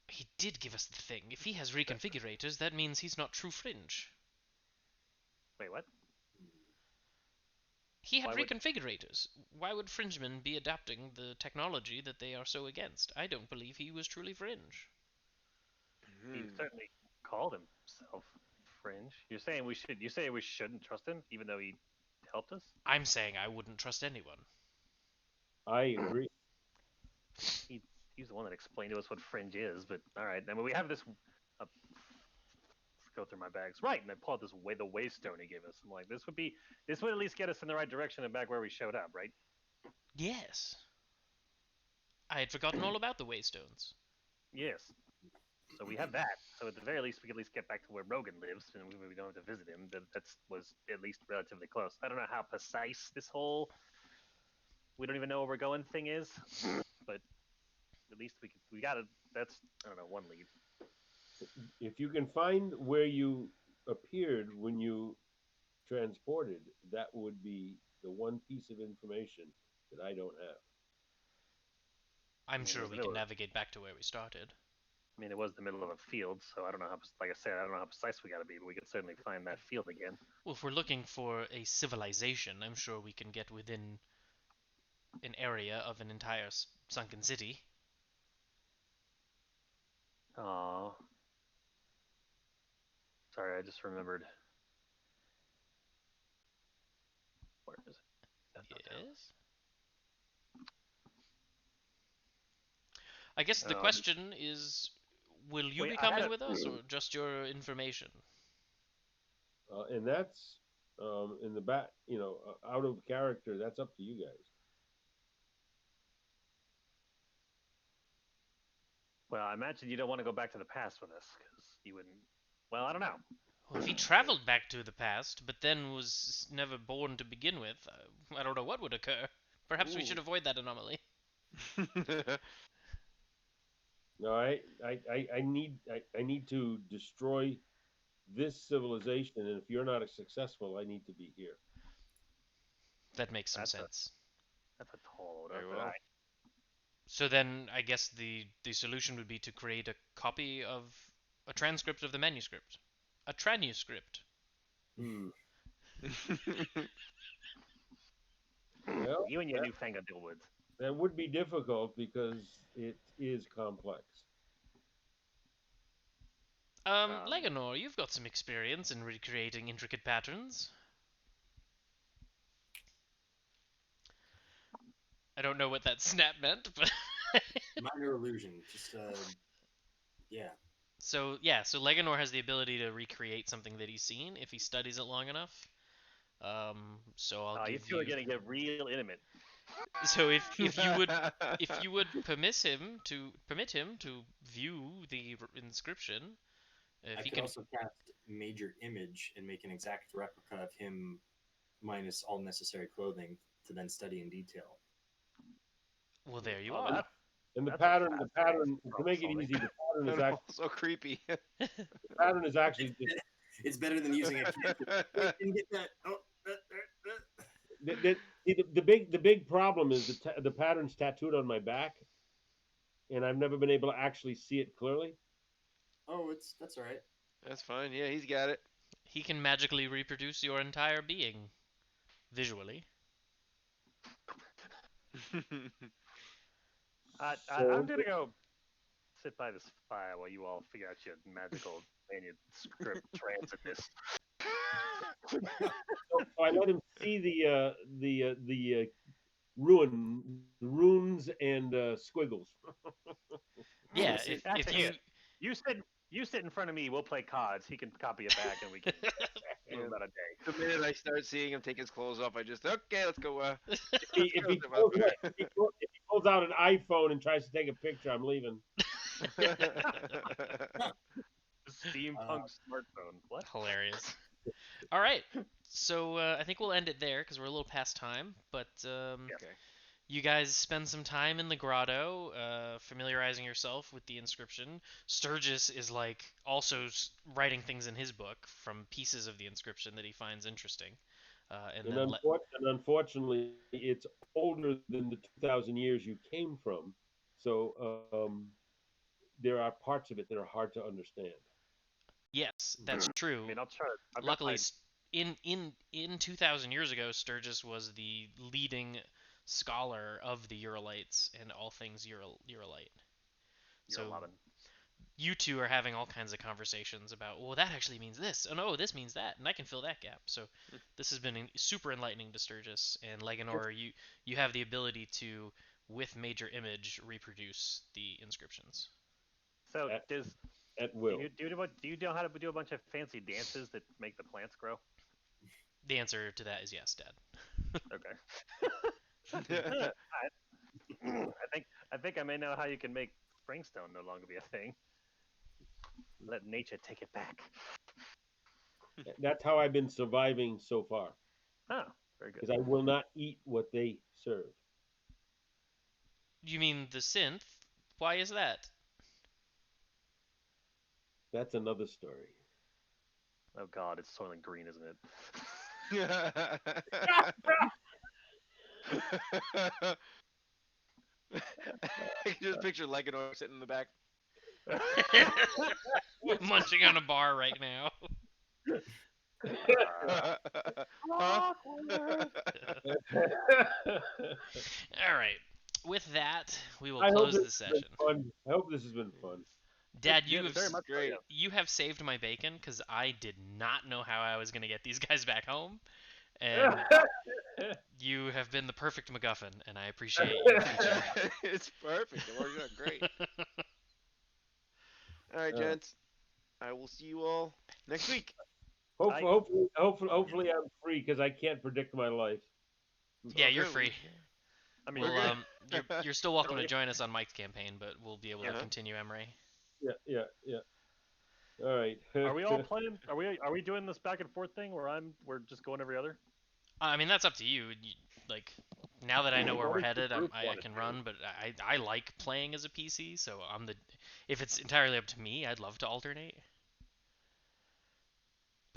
Speaker 4: He did give us the thing. If he has reconfigurators, that means he's not true fringe.
Speaker 2: Wait, what?
Speaker 4: He had
Speaker 2: Why would
Speaker 4: reconfigurators. Why would fringemen be adapting the technology that they are so against? I don't believe he was truly fringe.
Speaker 2: he
Speaker 5: Hmm.
Speaker 2: certainly called himself Fringe? You're saying we should? You say we shouldn't trust him, even though he helped us?
Speaker 4: I'm saying I wouldn't trust anyone.
Speaker 1: I agree.
Speaker 2: He he's the one that explained to us what Fringe is. But all right, I mean we have this. Let's go through my bags. Right, and I pulled this way the waystone he gave us. I'm like, this would at least get us in the right direction and back where we showed up, right?
Speaker 4: Yes. I had forgotten all about the waystones.
Speaker 2: Yes. So we have that. So at the very least, we can at least get back to where Rogan lives, and we don't have to visit him. That was at least relatively close. I don't know how precise this whole we don't even know where we're going thing is, but at least we got it. That's I don't know one lead.
Speaker 1: If you can find where you appeared when you transported, that would be the one piece of information that I don't have.
Speaker 2: I
Speaker 4: I'm
Speaker 2: mean, it
Speaker 4: sure
Speaker 2: was the
Speaker 4: we
Speaker 2: middle
Speaker 4: can
Speaker 2: of,
Speaker 4: navigate back to where we started.
Speaker 2: I mean, it was the middle of a field, so I don't know how. Like I said, I don't know how precise we got to be, but we could certainly find that field again.
Speaker 4: Well, if we're looking for a civilization, I'm sure we can get within an area of an entire sunken city.
Speaker 2: Oh, sorry, I just remembered. Where is it? That's not down.
Speaker 4: Yes? I guess the
Speaker 2: Um,
Speaker 4: question is, will you
Speaker 2: wait,
Speaker 4: be
Speaker 2: I had
Speaker 4: coming
Speaker 2: a.
Speaker 4: with us, or just your information?
Speaker 1: And that's in the back, out of character. That's up to you guys.
Speaker 2: Well, I imagine you don't want to go back to the past with us, because you wouldn't. Well, I don't know.
Speaker 4: Well, if he traveled back to the past, but then was never born to begin with, I don't know what would occur. Perhaps we should
Speaker 5: Ooh.
Speaker 4: avoid that anomaly.
Speaker 1: No, I need to destroy this civilization, and if you're not successful, I need to be here.
Speaker 4: That makes some
Speaker 2: That's a
Speaker 4: sense.
Speaker 2: that's a tall order.
Speaker 5: Very
Speaker 2: But
Speaker 5: well.
Speaker 4: So then I guess the solution would be to create a copy of a transcript of the manuscript. A tranuscript.
Speaker 1: Hmm.
Speaker 2: alright.
Speaker 1: Well,
Speaker 2: You and your newfangled woods.
Speaker 1: that would be difficult because it is complex.
Speaker 2: Um,
Speaker 4: Legonor, you've got some experience in recreating intricate patterns. I don't know what that snap meant, but
Speaker 3: Minor illusion. Just yeah.
Speaker 4: so Legonor has the ability to recreate something that he's seen if he studies it long enough. So I'll
Speaker 2: you
Speaker 4: give
Speaker 2: two are
Speaker 4: you.
Speaker 2: gonna get real intimate.
Speaker 4: So if you would permit him to view the inscription, if
Speaker 3: I
Speaker 4: he
Speaker 3: could
Speaker 4: can.
Speaker 3: also cast Major Image and make an exact replica of him, minus all necessary clothing, to then study in detail.
Speaker 4: Well, there you
Speaker 2: Oh,
Speaker 4: are.
Speaker 1: And
Speaker 2: that's a
Speaker 1: the
Speaker 2: fascinating
Speaker 1: pattern to
Speaker 2: problem
Speaker 1: make it
Speaker 2: solving.
Speaker 1: easy, the pattern is
Speaker 5: And
Speaker 1: actually
Speaker 5: also creepy.
Speaker 1: the pattern is actually
Speaker 3: It's better than using a cantrip. Wait, didn't get that. Oh,
Speaker 1: the big problem is the pattern's tattooed on my back, and I've never been able to actually see it clearly.
Speaker 3: oh, that's all right.
Speaker 5: That's fine. Yeah, he's got it.
Speaker 4: He can magically reproduce your entire being visually.
Speaker 2: I'm
Speaker 1: So
Speaker 2: gonna go sit by this fire while you all figure out your magical manuscript transit this.
Speaker 1: so I let him see the runes and squiggles.
Speaker 4: Yeah,
Speaker 3: See,
Speaker 4: if
Speaker 2: Actually,
Speaker 4: you.
Speaker 2: here, you sit in front of me. We'll play cards. He can copy it back, and we can do
Speaker 5: Yeah.
Speaker 2: about a day.
Speaker 5: The minute I start seeing him take his clothes off, I just okay, let's go.
Speaker 1: If he pulls out an iPhone and tries to take a picture, I'm leaving.
Speaker 2: Steampunk smartphone. What?
Speaker 4: Hilarious. All right, so I think we'll end it there because we're a little past time. But
Speaker 5: Okay.
Speaker 4: you guys spend some time in the grotto, familiarizing yourself with the inscription. Sturgis is like also writing things in his book from pieces of the inscription that he finds interesting, and
Speaker 1: And,
Speaker 4: then
Speaker 1: unfortunately, it's older than the 2,000 years you came from. So there are parts of it that are hard to understand.
Speaker 4: yes, that's true.
Speaker 2: I mean, I'll try. I've got
Speaker 4: Luckily,
Speaker 2: my.
Speaker 4: in 2,000 years ago, Sturgis was the leading scholar of the Uralites and all things Uralite.
Speaker 2: You're
Speaker 4: So
Speaker 2: 11.
Speaker 4: you two are having all kinds of conversations about, well, that actually means this. Oh no, this means that, and I can fill that gap. So this has been super enlightening to Sturgis and Legonor. You have the ability to, with major image, reproduce the inscriptions.
Speaker 2: So
Speaker 1: At,
Speaker 2: does
Speaker 1: at
Speaker 2: do
Speaker 1: will.
Speaker 2: you know how to do a bunch of fancy dances that make the plants grow?
Speaker 4: The answer to that is yes, Dad.
Speaker 2: Okay. I think I may know how you can make springstone no longer be a thing. Let nature take it back.
Speaker 1: That's how I've been surviving so far,
Speaker 2: Oh, very good.
Speaker 1: because I will not eat what they serve.
Speaker 4: You mean the synth? Why is that?
Speaker 1: That's another story.
Speaker 2: Oh God, it's Soylent Green, isn't it?
Speaker 5: I can just picture Legonor sitting in the back.
Speaker 4: Munching on a bar right now.
Speaker 5: Huh?
Speaker 4: All right. With that, we will
Speaker 1: I hope
Speaker 4: close
Speaker 1: this
Speaker 4: the
Speaker 1: has been
Speaker 4: session.
Speaker 1: fun. I hope this has been fun.
Speaker 4: Dad,
Speaker 2: Yeah,
Speaker 4: you have
Speaker 2: very much so,
Speaker 5: great.
Speaker 2: yeah.
Speaker 4: you have saved my bacon because I did not know how I was going to get these guys back home, and you have been the perfect MacGuffin, and I appreciate your feature.
Speaker 5: It's perfect. It worked out great. All right, gents. I will see you all next week.
Speaker 1: Hopefully, I'm free because I can't predict my life.
Speaker 4: Yeah,
Speaker 5: Oh,
Speaker 4: you're
Speaker 5: good.
Speaker 4: free.
Speaker 2: I mean,
Speaker 4: Well,
Speaker 5: We're good.
Speaker 4: you're still welcome to
Speaker 2: Really?
Speaker 4: join us on Mike's campaign, but we'll be able to
Speaker 5: Uh-huh.
Speaker 4: continue Emrae.
Speaker 1: Yeah. All right.
Speaker 2: are we all playing? Are we doing this back and forth thing where we're just going every other?
Speaker 4: I mean, that's up to you. Like, now that I know where
Speaker 2: What
Speaker 4: we're
Speaker 2: does the
Speaker 4: headed,
Speaker 2: group
Speaker 4: I
Speaker 2: wanna
Speaker 4: can
Speaker 2: do?
Speaker 4: run, but I like playing as a PC, so I'm the. If it's entirely up to me, I'd love to alternate.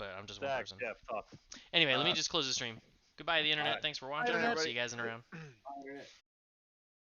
Speaker 4: but I'm just one
Speaker 2: Zach,
Speaker 4: person.
Speaker 2: Jeff, thoughts.
Speaker 4: Anyway, let me just close the stream. Goodbye, the internet.
Speaker 5: Alright.
Speaker 4: Thanks for watching.
Speaker 5: Bye,
Speaker 4: See
Speaker 5: everybody.
Speaker 4: you guys in around.
Speaker 3: Alright.